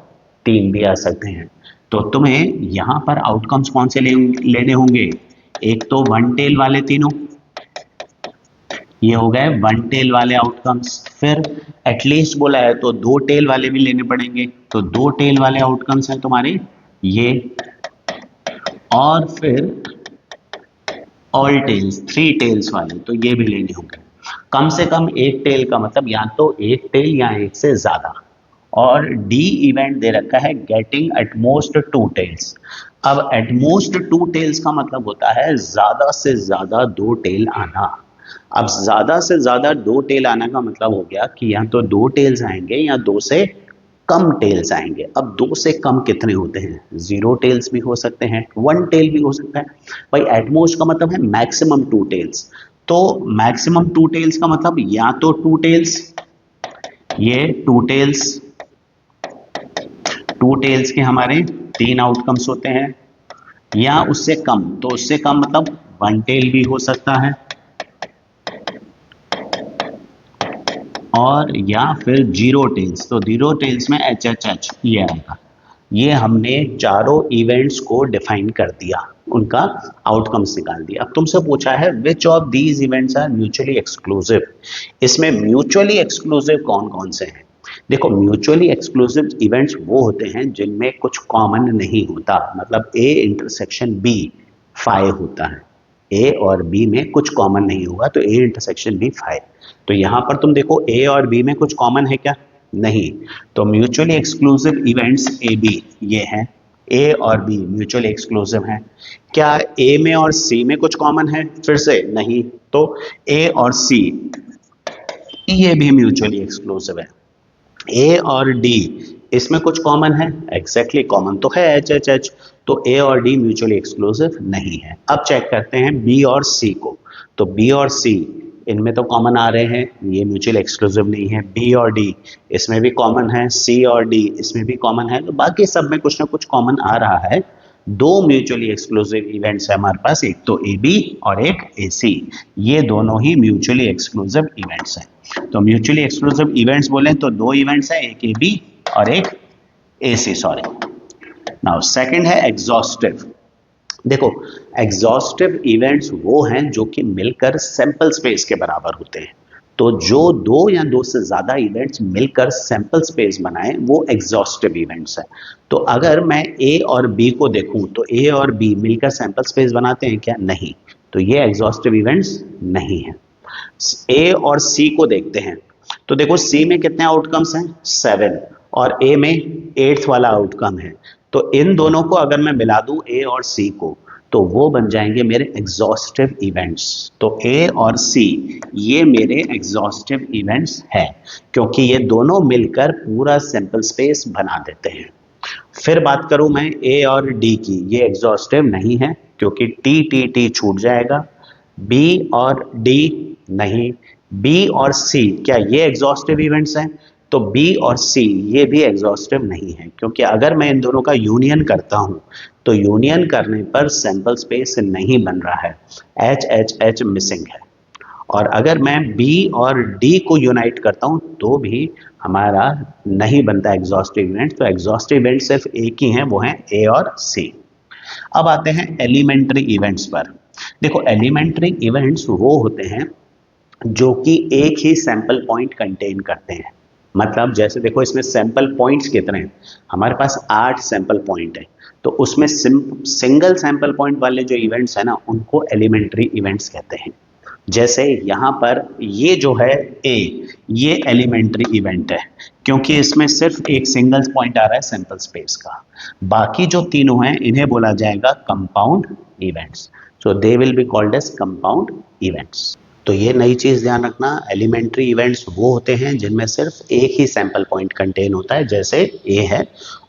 तीन भी आ सकते हैं। तो तुम्हें यहाँ पर आउटकम्स कौन से लेने होंगे? एक तो वन टेल वाले तीनों, ये हो गए वन टेल वाले आउटकम्स। फिर एटलीस्ट बोला है तो दो टेल वाले भी लेने पड़ेंगे, तो दो टेल वाले आउटकम्स हैं तुम्हारे ये। और फिर ऑल टेल्स, थ्री टेल्स वाले, तो ये भी लेने होंगे। कम से कम एक टेल का मतलब या तो एक टेल या एक से ज्यादा। और डी इवेंट दे रखा है गेटिंग एटमोस्ट टू टेल्स। अब एटमोस्ट टू टेल्स का मतलब होता है ज्यादा से ज्यादा दो टेल आना। अब ज्यादा से ज्यादा दो टेल आने का मतलब हो गया कि या तो दो टेल्स आएंगे या दो से कम टेल्स आएंगे। अब दो से कम कितने होते हैं? जीरो टेल्स भी हो सकते हैं, वन टेल भी हो सकता है। भाई एटमोस्ट का मतलब है मैक्सिमम टू टेल्स। तो मैक्सिमम टू टेल्स का मतलब या तो टू टेल्स, ये टू टेल्स के हमारे तीन आउटकम्स होते हैं, या उससे कम, तो उससे कम मतलब वन टेल भी हो सकता है, और या फिर जीरो टेल्स। तो जीरो टेल्स में एच एच एच ये आएगा। ये हमने चारों इवेंट्स को डिफाइन कर दिया, उनका आउटकम्स निकाल दिया। अब तुमसे पूछा है which of these events are mutually exclusive. इसमें म्यूचुअली एक्सक्लूसिव कौन कौन से हैं? देखो म्यूचुअली एक्सक्लूसिव इवेंट्स वो होते हैं जिनमें कुछ कॉमन नहीं होता, मतलब ए इंटरसेक्शन बी फाई होता है। ए और बी में कुछ कॉमन नहीं होगा तो ए इंटरसेक्शन बी फाई। तो यहां पर तुम देखो ए और बी में कुछ कॉमन है क्या? नहीं। तो mutually exclusive events A B ये हैं। ए और बी म्यूचुअली एक्सक्लूसिव हैं। क्या ए में और सी में कुछ कॉमन है? फिर से नहीं। तो ए और सी ये भी म्यूचुअली एक्सक्लूसिव है। ए और डी इसमें कुछ कॉमन है? एग्जैक्टली कॉमन तो है एच एच एच। तो ए और डी म्यूचुअली एक्सक्लूसिव नहीं है। अब चेक करते हैं बी और सी को। तो बी और सी इनमें तो कॉमन आ रहे हैं, ये म्यूचुअल एक्सक्लूसिव नहीं है। बी और डी इसमें भी कॉमन है, सी और डी इसमें भी कॉमन है, तो बाकी सब में कुछ ना कुछ कॉमन आ रहा है। दो म्यूचुअली एक्सक्लूसिव इवेंट्स है हमारे पास, एक तो ए बी और एक ए सी। ये दोनों ही म्यूचुअली एक्सक्लूसिव इवेंट्स हैं। तो म्यूचुअली एक्सक्लूसिव इवेंट्स बोले तो दो इवेंट्स हैं, एक ए बी और एक ए सी, सॉरी। नाउ सेकंड है एग्जॉस्टिव। देखो एग्जॉस्टिव इवेंट्स वो हैं जो कि मिलकर सैंपल स्पेस के बराबर होते हैं। तो जो दो या दो से ज्यादा इवेंट्स मिलकर सैंपल स्पेस बनाएं वो एग्जॉस्टिव इवेंट्स हैं। तो अगर मैं ए और बी को देखूं तो ए और बी मिलकर सैंपल स्पेस बनाते हैं क्या? नहीं। तो ये एग्जॉस्टिव इवेंट्स नहीं है। ए और सी को देखते हैं तो देखो सी में कितने आउटकम्स हैं? 7। और ए में 8th वाला आउटकम है। तो इन दोनों को अगर मैं मिला दूं ए और सी को तो वो बन जाएंगे मेरे एग्जॉस्टिव इवेंट्स। तो ए और सी ये मेरे एग्जॉस्टिव इवेंट्स हैं क्योंकि ये दोनों मिलकर पूरा सैंपल स्पेस बना देते हैं। फिर बात करूं मैं ए और डी की, ये एग्जॉस्टिव नहीं है क्योंकि टी टी टी छूट जाएगा। बी और डी नहीं। बी और सी क्या ये एग्जॉस्टिव इवेंट्स हैं? तो बी और सी ये भी एग्जॉस्टिव नहीं है क्योंकि अगर मैं इन दोनों का यूनियन करता हूं तो यूनियन करने पर सैंपल स्पेस नहीं बन रहा है, एच एच एच मिसिंग है। और अगर मैं बी और डी को यूनाइट करता हूं तो भी हमारा नहीं बनता एग्जॉस्टिव इवेंट। तो एग्जॉस्टिव इवेंट सिर्फ एक ही हैं, वो हैं ए और सी। अब आते हैं एलिमेंट्री इवेंट्स पर। देखो एलिमेंट्री इवेंट्स वो होते हैं जो कि एक ही सैंपल पॉइंट कंटेन करते हैं। मतलब जैसे देखो इसमें सैंपल पॉइंट्स कितने हैं? हमारे पास 8 सैंपल पॉइंट है। तो उसमें सिंगल सैंपल पॉइंट वाले जो इवेंट्स है ना उनको एलिमेंट्री इवेंट्स कहते हैं। जैसे यहाँ पर ये जो है ए, ये एलिमेंट्री इवेंट है क्योंकि इसमें सिर्फ एक सिंगल पॉइंट आ रहा है सैंपल स्पेस का। बाकी जो तीनों हैं इन्हें बोला जाएगा compound events. So they will be called as compound events. तो ये नई चीज ध्यान रखना, एलिमेंट्री इवेंट्स वो होते हैं जिनमें सिर्फ एक ही सैंपल पॉइंट कंटेन होता है जैसे ए है,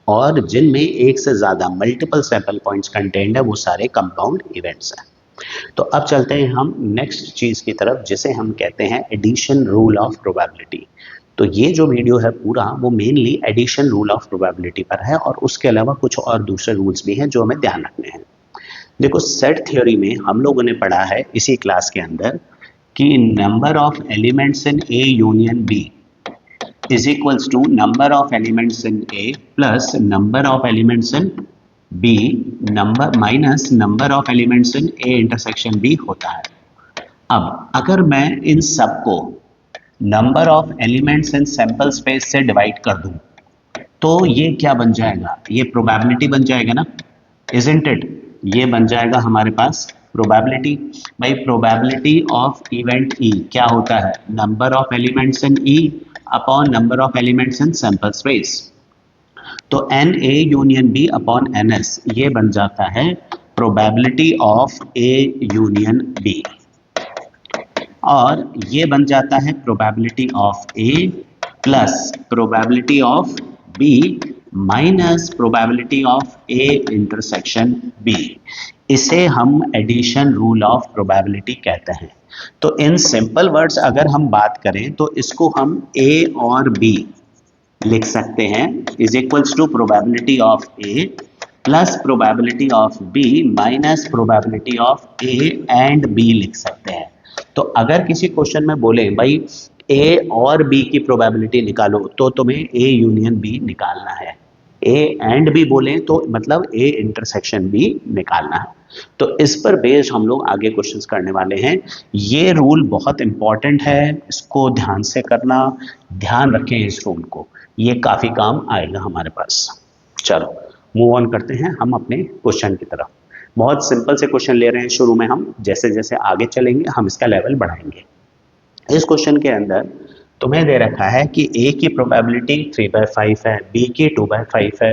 और जिनमें एक से ज्यादा मल्टीपल सैंपल पॉइंट्स कंटेन्ड है वो सारे कंपाउंड इवेंट्स हैं। तो अब चलते हैं हम नेक्स्ट चीज की तरफ जिसे हम कहते हैं एडिशन रूल ऑफ प्रोबेबिलिटी। तो ये जो वीडियो है पूरा वो mainly addition rule of probability पर है, और उसके अलावा कुछ और दूसरे रूल्स भी हैं जो हमें ध्यान रखने हैं। देखो, सेट थ्योरी में हम लोगों ने पढ़ा है इसी क्लास के अंदर कि number of elements in A union B is equals to number of elements in A plus number of elements in B number minus number of elements in A intersection B होता है। अब अगर मैं इन सबको number of elements in sample space से divide कर दूं तो ये क्या बन जाएगा, ये प्रोबेबिलिटी बन जाएगा ना, इजंट इट? ये बन जाएगा हमारे पास प्रोबेबिलिटी। भाई प्रोबेबिलिटी ऑफ इवेंट ई क्या होता है, number of elements in E upon number of elements in sample space. तो n A union B upon n S ये बन जाता है probability of A union B, और ये बन जाता है probability of A plus probability of B minus probability of A intersection B. इसे हम एडिशन रूल ऑफ प्रोबेबिलिटी कहते हैं। तो इन सिंपल वर्ड्स अगर हम बात करें तो इसको हम ए और बी लिख सकते हैं is equals to probability of A plus probability of B minus probability of A and B लिख सकते हैं। तो अगर किसी क्वेश्चन में बोले भाई ए और बी की प्रोबेबिलिटी निकालो तो तुम्हें ए यूनियन बी निकालना है, ए एंड बी बोले तो मतलब ए इंटरसेक्शन बी निकालना है। तो इस पर बेस्ड हम लोग आगे क्वेश्चंस करने वाले हैं। ये रूल बहुत इंपॉर्टेंट है, इसको ध्यान से करना, ध्यान रखें इस रूल को, ये काफ़ी काम आएगा हमारे पास। चलो मूव ऑन करते हैं हम अपने क्वेश्चन की तरफ। बहुत सिंपल से क्वेश्चन ले रहे हैं शुरू में हम, जैसे जैसे आगे चलेंगे हम इसका लेवल बढ़ाएंगे। इस क्वेश्चन के अंदर तुम्हें दे रखा है कि ए की प्रोबेबिलिटी 3/5 है, बी की 2/5 है,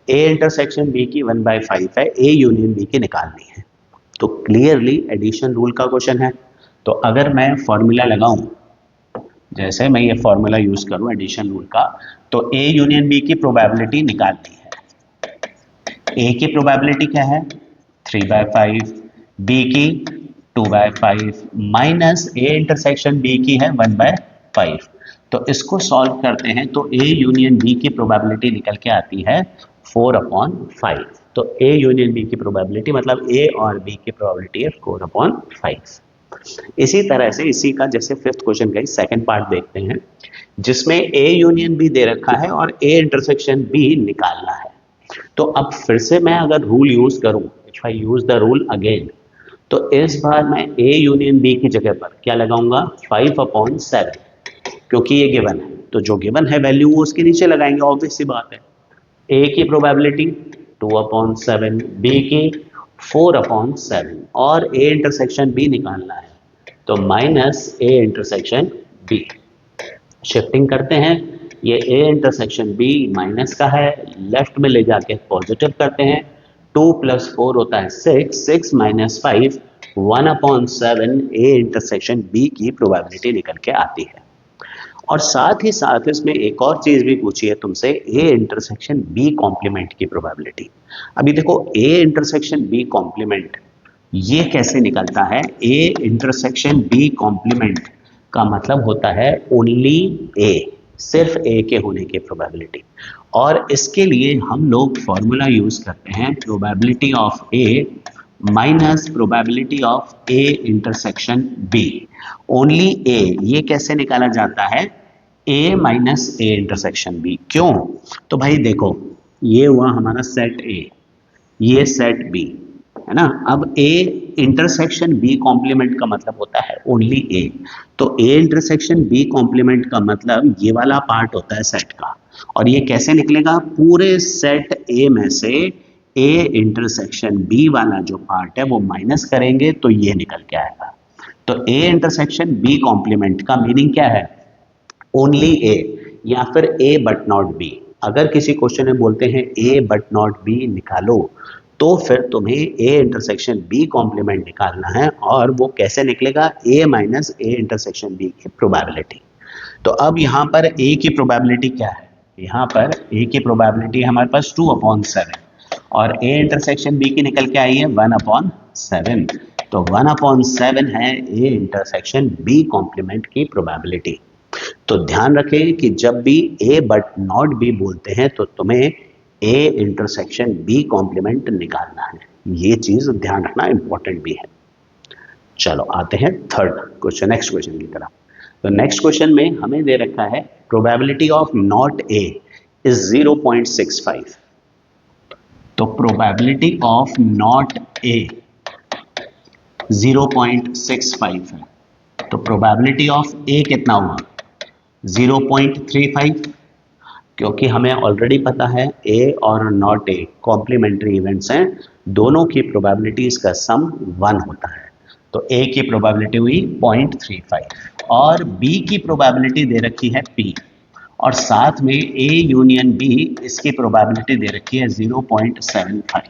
ए इंटरसेक्शन बी की 1/5 है, ए यूनियन बी की निकालनी है। तो क्लियरली एडिशन रूल का क्वेश्चन है। तो अगर मैं फॉर्मूला लगाऊं, जैसे मैं ये फॉर्मूला यूज करूं एडिशन रूल का, तो ए यूनियन बी की प्रोबेबिलिटी निकालनी है। ए की प्रोबेबिलिटी क्या है 3/5, बी की 2/5 माइनस ए इंटरसेक्शन बी की है 1/5। तो इसको सॉल्व करते हैं तो ए यूनियन बी की प्रोबेबिलिटी निकल के आती है 4/5। तो ए यूनियन बी की प्रोबेबिलिटी मतलब ए और बी की प्रोबेबिलिटी है 4/5। इसी तरह से इसी का जैसे फिफ्थ क्वेश्चन का सेकंड पार्ट देखते हैं, जिसमें ए यूनियन बी दे रखा है और ए इंटरसेक्शन बी निकालना है। तो अब फिर से मैं अगर रूल यूज करूं, if I use the rule again, तो इस बार मैं ए यूनियन बी की जगह पर क्या लगाऊंगा 5/7, क्योंकि ये गिवन है तो जो गिवन है वैल्यू वो उसके नीचे लगाएंगे, ऑब्वियस सी बात है। ए की प्रोबेबिलिटी 2/7, बी की 4/7 और ए इंटरसेक्शन बी निकालना है तो minus A intersection B. Shifting करते हैं, ये ए इंटरसेक्शन बी माइनस का है, लेफ्ट में ले जाके पॉजिटिव करते हैं। 2 + 4 होता है 6, 6 - 5 1/7 ए इंटरसेक्शन बी की प्रोबेबिलिटी निकल के आती है। और साथ ही साथ इसमें एक और चीज भी पूछी है तुमसे, ए इंटरसेक्शन बी कॉम्प्लीमेंट की प्रोबेबिलिटी। अभी देखो ए इंटरसेक्शन बी कॉम्प्लीमेंट ये कैसे निकलता है, ए इंटरसेक्शन बी कॉम्प्लीमेंट का मतलब होता है ओनली ए, सिर्फ ए के होने की प्रोबेबिलिटी। और इसके लिए हम लोग फॉर्मूला यूज करते हैं probability of A minus probability of A intersection B. Only A ये कैसे निकाला जाता है, A minus A intersection B. क्यों? तो भाई देखो ये हुआ हमारा सेट ए, ये सेट बी है ना। अब ए इंटरसेक्शन बी कॉम्प्लीमेंट का मतलब होता है ओनली ए, तो ए इंटरसेक्शन बी कॉम्प्लीमेंट का मतलब ये वाला पार्ट होता है सेट का। और ये कैसे निकलेगा, पूरे सेट ए में से ए इंटरसेक्शन बी वाला जो पार्ट है वो माइनस करेंगे तो ये निकल के आएगा। तो ए इंटरसेक्शन बी कॉम्प्लीमेंट का मीनिंग क्या है, ओनली ए या फिर ए बट नॉट बी। अगर किसी क्वेश्चन में बोलते हैं ए बट नॉट बी निकालो तो फिर तुम्हें ए इंटरसेक्शन बी कॉम्प्लीमेंट निकालना है, और वो कैसे निकलेगा, ए माइनस ए इंटरसेक्शन बी की प्रोबेबिलिटी। तो अब यहाँ पर ए की प्रोबेबिलिटी क्या है, यहाँ पर ए की प्रोबेबिलिटी हमारे पास 2/7 और ए इंटरसेक्शन बी की निकल के आई है 1/7। तो 1/7 है ए इंटरसेक्शन बी कॉम्प्लीमेंट की प्रोबेबिलिटी। तो ध्यान रखें कि जब भी ए बट नॉट बी बोलते हैं तो तुम्हें ए इंटरसेक्शन बी कॉम्प्लीमेंट निकालना है। ये चीज ध्यान रखना इंपॉर्टेंट भी है। चलो आते हैं थर्ड क्वेश्चन, नेक्स्ट क्वेश्चन की तरफ। तो नेक्स्ट क्वेश्चन में हमें दे रखा है probability of not a is 0.65। तो प्रोबेबिलिटी ऑफ नॉट ए 0.65 है। तो प्रोबेबिलिटी ऑफ ए कितना हुआ 0.35, क्योंकि हमें ऑलरेडी पता है ए और नॉट ए कॉम्प्लीमेंट्री इवेंट्स हैं, दोनों की प्रोबेबिलिटीज का सम 1 होता है। तो ए की प्रोबेबिलिटी हुई 0.35 और बी की प्रोबेबिलिटी दे रखी है पी, और साथ में ए यूनियन बी इसकी प्रोबेबिलिटी दे रखी है 0.75।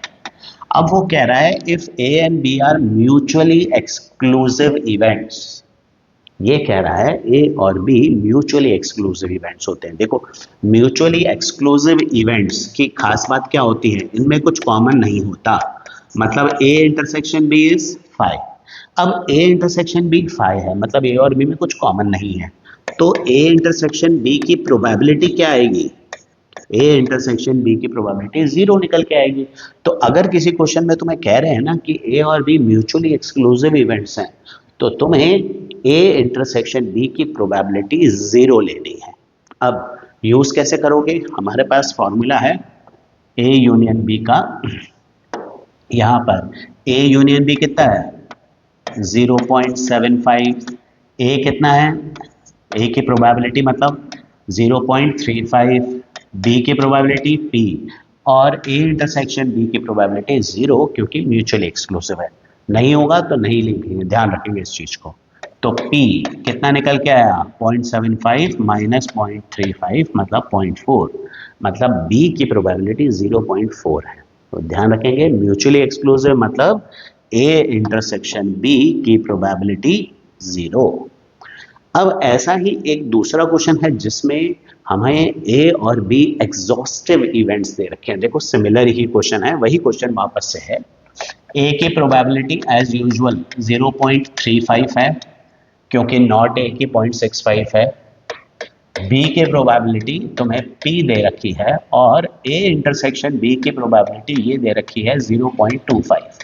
अब वो कह रहा है if A and B are mutually exclusive events. ये कह रहा है ए और बी म्यूचुअली एक्सक्लूसिव इवेंट्स होते हैं। देखो म्यूचुअली एक्सक्लूसिव इवेंट्स की खास बात क्या होती है, इनमें कुछ कॉमन नहीं होता। मतलब ए इंटरसेक्शन बी इज 5। अब ए इंटरसेक्शन बी 5 है, मतलब ए और बी में कुछ कॉमन नहीं है, तो ए इंटरसेक्शन बी की प्रोबेबिलिटी क्या आएगी, ए इंटरसेक्शन बी की प्रोबेबिलिटी 0 निकल के आएगी। तो अगर किसी क्वेश्चन में तुम्हें कह रहे हैं ना कि ए और बी म्यूचुअली एक्सक्लूसिव इवेंट्स हैं, तो तुम्हें ए इंटरसेक्शन बी की प्रोबेबिलिटी 0 लेनी है। अब यूज कैसे करोगे, हमारे पास फॉर्मूला है ए यूनियन बी का। यहां पर ए यूनियन बी कितना है 0.75, ए कितना है, ए की प्रोबेबिलिटी मतलब 0.35, बी की प्रोबेबिलिटी पी, और ए इंटरसेक्शन बी की प्रोबेबिलिटी 0, क्योंकि म्यूचुअली एक्सक्लूसिव है। नहीं होगा तो नहीं लिखेंगे, ध्यान रखेंगे इस चीज को। तो P कितना निकल के आया 0.75 माइनस 0.35 मतलब 0.4, मतलब B की प्रोबेबिलिटी 0.4 है। तो ध्यान रखेंगे म्यूचुअली एक्सक्लूसिव मतलब A इंटरसेक्शन B की प्रोबेबिलिटी 0। अब ऐसा ही एक दूसरा क्वेश्चन है जिसमें हमें A और B एग्जॉस्टिव इवेंट्स दे रखे हैं। देखो सिमिलर ही क्वेश्चन है, वही क्वेश्चन वापस से है। A की प्रोबेबिलिटी एज यूजुअल 0.35 है, क्योंकि नॉट ए की 0.65 है। बी की प्रोबेबिलिटी तुम्हें पी दे रखी है, और ए इंटरसेक्शन बी की प्रोबेबिलिटी ये दे रखी है 0.25।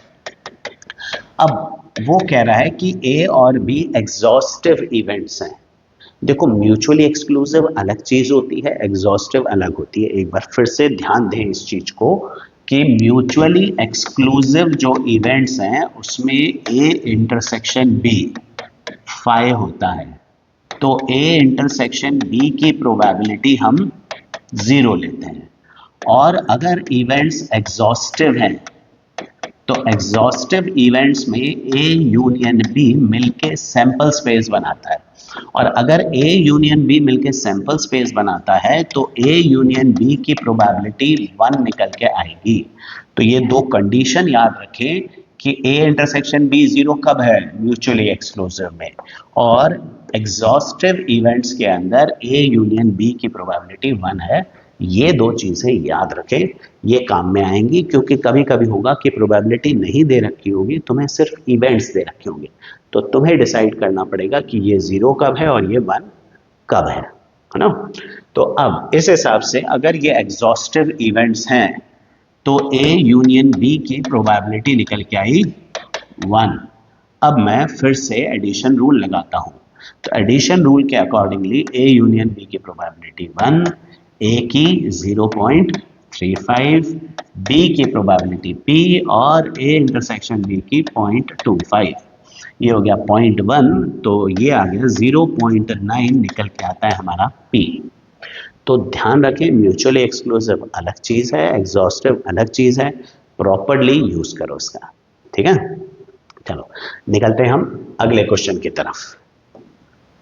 अब वो कह रहा है कि ए और बी एग्जॉस्टिव इवेंट्स हैं। देखो म्यूचुअली एक्सक्लूसिव अलग चीज होती है, एग्जॉस्टिव अलग होती है। एक बार फिर से ध्यान दें इस चीज को कि म्यूचुअली एक्सक्लूसिव जो इवेंट्स हैं उसमें ए इंटरसेक्शन बी 5 होता है, तो ए इंटरसेक्शन बी की प्रोबेबिलिटी हम 0 लेते हैं। और अगर इवेंट्स एग्जॉस्टिव हैं तो एग्जॉस्टिव इवेंट्स में ए यूनियन बी मिलके सैंपल स्पेस बनाता है, और अगर ए यूनियन बी मिलके सैंपल स्पेस बनाता है तो ए यूनियन बी की प्रोबेबिलिटी 1 निकल के आएगी। तो ये दो कंडीशन याद रखें कि ए इंटरसेक्शन बी 0 कब है म्यूचुअली एक्सक्लूसिव में, और एग्जॉस्टिव इवेंट्स के अंदर ए यूनियन बी की प्रोबेबिलिटी 1 है। ये दो चीजें याद रखें, ये काम में आएंगी, क्योंकि कभी कभी होगा कि प्रोबेबिलिटी नहीं दे रखी होगी, तुम्हें सिर्फ इवेंट्स दे रखे होंगे, तो तुम्हें डिसाइड करना पड़ेगा कि ये 0 कब है और ये 1 कब है ना। तो अब इस हिसाब से अगर ये एग्जॉस्टिव इवेंट्स हैं तो ए यूनियन बी की प्रोबेबिलिटी निकल के आई 1। अब मैं फिर से एडिशन रूल लगाता हूं, तो एडिशन रूल के अकॉर्डिंगली ए यूनियन बी की प्रोबेबिलिटी 1, ए की 0.35, बी की प्रोबेबिलिटी p और ए इंटरसेक्शन बी की 0.25। ये हो गया 0.1, तो ये आ गया 0.9 निकल के आता है हमारा p। तो ध्यान रखें म्यूचुअली एक्सक्लूसिव अलग चीज है, एग्जॉस्टिव अलग चीज है, प्रॉपरली यूज करो इसका, ठीक है। चलो निकलते हैं हम अगले क्वेश्चन की तरफ।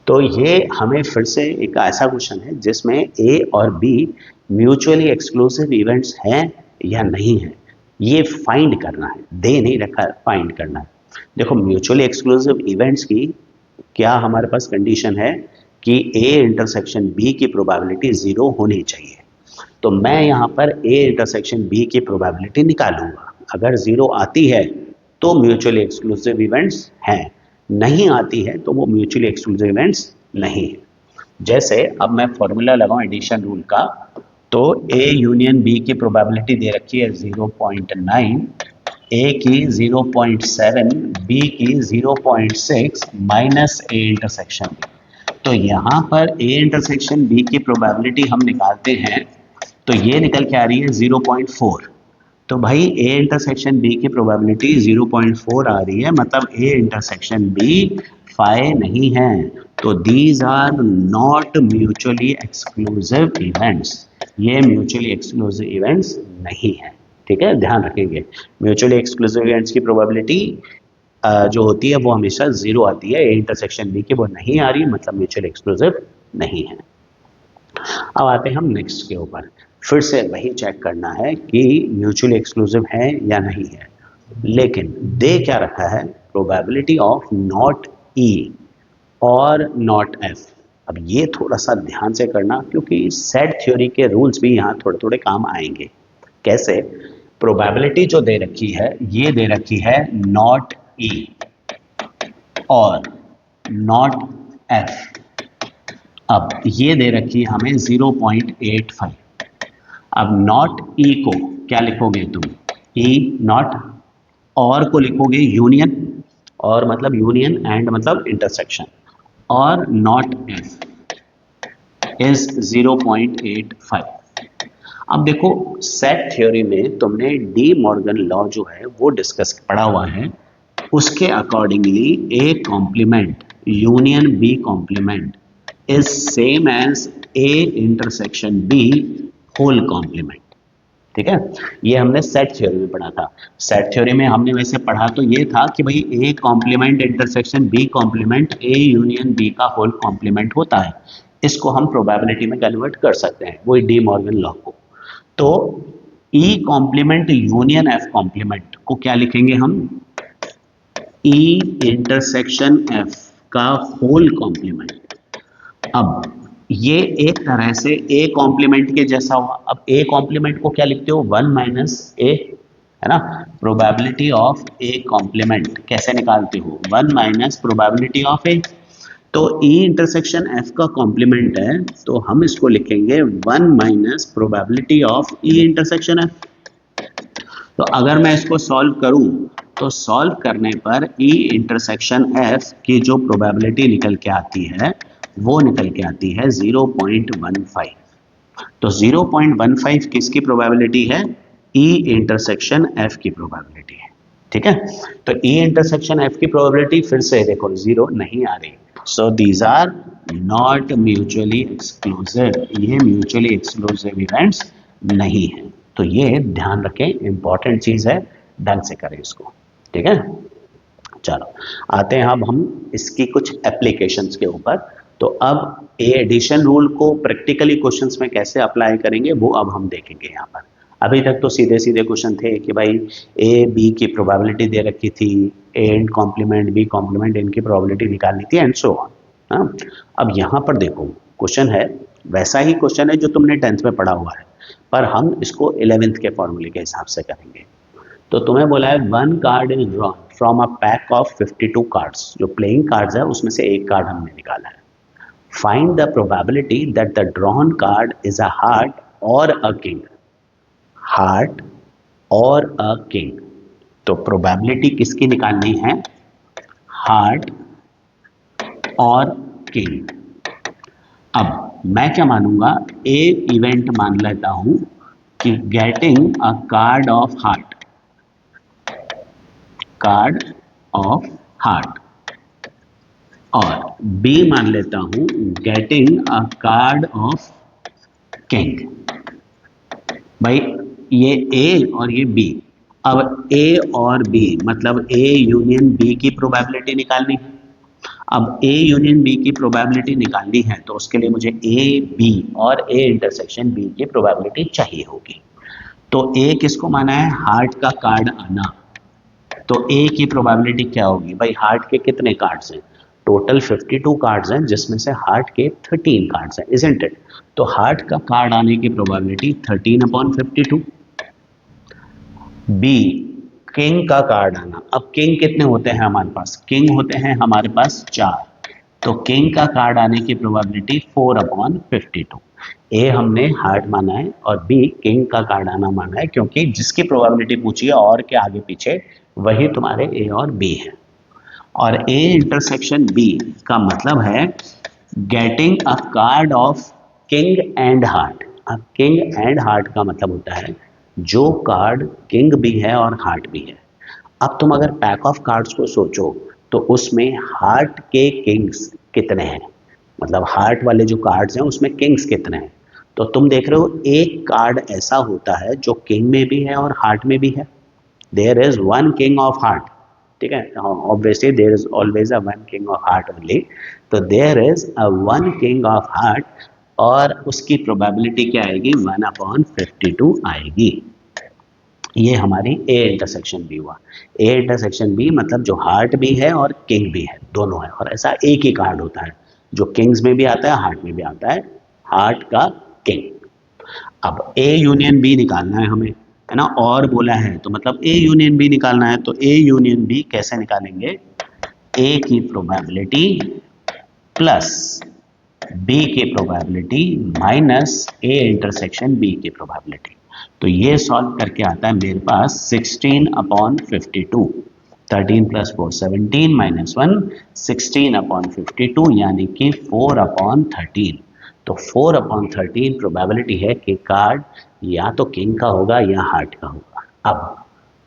तो ये हमें फिर से एक ऐसा क्वेश्चन है जिसमें ए और बी म्यूचुअली एक्सक्लूसिव इवेंट्स हैं या नहीं है, ये फाइंड करना है, दे नहीं रखा है, फाइंड करना है। देखो म्यूचुअली एक्सक्लूसिव इवेंट्स की क्या हमारे पास कंडीशन है कि ए इंटरसेक्शन बी की प्रोबेबिलिटी 0 होनी चाहिए। तो मैं यहाँ पर ए इंटरसेक्शन बी की प्रोबेबिलिटी निकालूंगा, अगर 0 आती है तो म्यूचुअली एक्सक्लूसिव इवेंट्स हैं, नहीं आती है तो वो म्यूचुअली एक्सक्लूसिव इवेंट्स नहीं है। जैसे अब मैं फॉर्मूला लगाऊं एडिशन रूल का, तो ए यूनियन बी की प्रोबेबिलिटी दे रखी है 0.9, ए की 0.7, बी की 0.6 माइनस ए इंटरसेक्शन बी। तो यहाँ पर ए इंटरसेक्शन बी की प्रोबेबिलिटी हम निकालते हैं तो ये निकल के आ रही है 0.4। तो भाई ए इंटरसेक्शन बी की प्रोबेबिलिटी 0.4 आ रही है, मतलब ए इंटरसेक्शन बी फाई नहीं है। तो these are not mutually exclusive events, ये म्यूचुअली एक्सक्लूसिव इवेंट्स नहीं है। ठीक है, ध्यान रखेंगे म्यूचुअली एक्सक्लूसिव इवेंट्स की प्रोबेबिलिटी जो होती है वो हमेशा जीरो आती है। ए इंटरसेक्शन बी की वो नहीं आ रही, मतलब म्यूचुअली एक्सक्लूसिव नहीं है। अब आते हैं हम नेक्स्ट के ऊपर, फिर से वही चेक करना है कि म्यूचुअली एक्सक्लूसिव है या नहीं है। लेकिन दे क्या रखा है, प्रोबेबिलिटी ऑफ नॉट ई और नॉट एफ। अब ये थोड़ा सा ध्यान से करना, क्योंकि सेट थ्योरी के रूल्स भी यहाँ थोड़े थोड़े काम आएंगे। कैसे, प्रोबेबिलिटी जो दे रखी है ये दे रखी है नॉट ई और नॉट एफ। अब ये दे रखी है हमें 0.85। अब नॉट ई को क्या लिखोगे तुम, ई नॉट, और को लिखोगे यूनियन, और मतलब यूनियन एंड मतलब इंटरसेक्शन, और नॉट एफ इज 0.85। अब देखो सेट थ्योरी में तुमने डी मॉर्गन लॉ जो है वो डिस्कस पढ़ा हुआ है, उसके accordingly A complement union B complement is same as A intersection B whole complement. ठीक है, ये हमने सेट थ्योरी में पढ़ा था। सेट थ्योरी में हमने वैसे पढ़ा तो ये था कि भाई A complement intersection B complement A union B का होल कॉम्प्लीमेंट होता है। इसको हम प्रोबेबिलिटी में कन्वर्ट कर सकते हैं, वही डी मॉर्गन लॉ को। तो E complement union F complement को क्या लिखेंगे हम, ई इंटरसेक्शन एफ का होल कॉम्प्लीमेंट। अब ये एक तरह से ए कॉम्प्लीमेंट के जैसा हुआ। अब ए कॉम्प्लीमेंट को क्या लिखते हो, 1 माइनस ए, है ना। प्रोबेबिलिटी ऑफ ए कॉम्प्लीमेंट कैसे निकालते हो, 1 माइनस प्रोबेबिलिटी ऑफ ए। तो ई इंटरसेक्शन एफ का कॉम्प्लीमेंट है, तो हम इसको लिखेंगे 1 minus probability of E intersection F. तो अगर मैं इसको सॉल्व करूं, तो सॉल्व करने पर ई इंटरसेक्शन एफ की जो प्रोबेबिलिटी निकल के आती है वो निकल के आती है 0.15। तो 0.15 किसकी प्रोबेबिलिटी है, ई इंटरसेक्शन एफ की प्रोबेबिलिटी है। ठीक है, तो ई इंटरसेक्शन एफ की प्रोबेबिलिटी फिर से देखो जीरो नहीं आ रही। So these are not mutually exclusive, ये म्यूचुअली एक्सक्लूसिव इवेंट्स नहीं है। तो ये ध्यान रखें, इंपॉर्टेंट चीज है, ढंग से करें इसको। ठीक है, चलो आते हैं अब हम इसकी कुछ एप्लीकेशंस के ऊपर। तो अब ए एडिशन रूल को प्रैक्टिकली क्वेश्चंस में कैसे अप्लाई करेंगे वो अब हम देखेंगे यहाँ पर। अभी तक तो सीधे सीधे क्वेश्चन थे कि भाई ए बी की प्रोबेबिलिटी दे रखी थी, ए कॉम्प्लीमेंट बी कॉम्प्लीमेंट, इनकी प्रोबेबिलिटी निकालनी थी एंड सो ऑन। हाँ, अब यहाँ पर देखो क्वेश्चन है, वैसा ही क्वेश्चन है जो तुमने 10th में पढ़ा हुआ है, पर हम इसको 11th के फॉर्मूले के हिसाब से करेंगे। तो तुम्हें बोला है 1 card is drawn from a pack of 52 cards, जो प्लेइंग कार्ड्स है उसमें से एक कार्ड हमने निकाला है। Find the probability that the drawn card is a heart और अ किंग, हार्ट और अ किंग। तो प्रोबेबिलिटी किसकी निकालनी है, हार्ट और किंग। अब मैं क्या मानूंगा, एक इवेंट मान लेता हूं कि getting a card of heart, card of heart, और बी मान लेता हूं getting a card of king. भाई ये ए और ये बी, अब ए और बी मतलब ए यूनियन बी की प्रोबेबिलिटी निकालनी है। अब ए यूनियन बी की प्रोबेबिलिटी निकालनी है तो उसके लिए मुझे ए बी और ए इंटरसेक्शन बी की प्रोबेबिलिटी चाहिए होगी। तो ए किसको माना है, हार्ट का कार्ड आना। तो ए की प्रोबेबिलिटी क्या होगी, भाई हार्ट के कितने कार्ड्स हैं, टोटल 52 कार्ड्स हैं जिसमें से हार्ट के 13 कार्ड्स हैं, इजंट इट। तो हार्ट का कार्ड आने की प्रोबेबिलिटी 13/52। बी, किंग का कार्ड आना। अब किंग कितने होते हैं हमारे पास, किंग होते हैं हमारे पास 4, तो किंग का कार्ड आने की प्रोबेबिलिटी 4/52। ए हमने हार्ट माना है और बी किंग का कार्ड आना माना है, क्योंकि जिसकी प्रोबेबिलिटी पूछी है और के आगे पीछे वही तुम्हारे ए और बी है। और ए इंटरसेक्शन बी का मतलब है getting a card of king and heart. अब किंग एंड हार्ट का मतलब होता है जो कार्ड किंग भी है और हार्ट भी है। अब तुम अगर पैक ऑफ कार्ड्स को सोचो तो उसमें हार्ट के किंग्स कितने हैं, मतलब हार्ट वाले जो कार्ड्स हैं उसमें किंग्स कितने हैं। तो तुम देख रहे हो एक कार्ड ऐसा होता है जो किंग में भी है और हार्ट में भी है। There is one king of heart, ठीक है, obviously there is always a one king of heart only. तो there is a one king of heart और उसकी प्रोबेबिलिटी क्या आएगी, 1/52 आएगी। ये हमारी ए इंटरसेक्शन बी हुआ। ए इंटरसेक्शन बी मतलब जो हार्ट भी है और किंग भी है, दोनों है, और ऐसा एक ही कार्ड होता है जो किंग्स में भी आता है हार्ट में भी आता है, हार्ट का किंग। अब ए यूनियन बी निकालना है हमें, है ना, और बोला है तो मतलब ए यूनियन बी निकालना है। तो ए यूनियन बी कैसे निकालेंगे, ए की प्रोबेबिलिटी प्लस बी की probability minus A intersection B की प्रोबेबिलिटी। तो ये सॉल्व करके आता है मेरे पास 16/52। 13 + 4 17 - 1 16/52 यानी कि 4/13। तो 4/13 प्रोबेबिलिटी है कि कार्ड या तो किंग का होगा या हार्ट का होगा। अब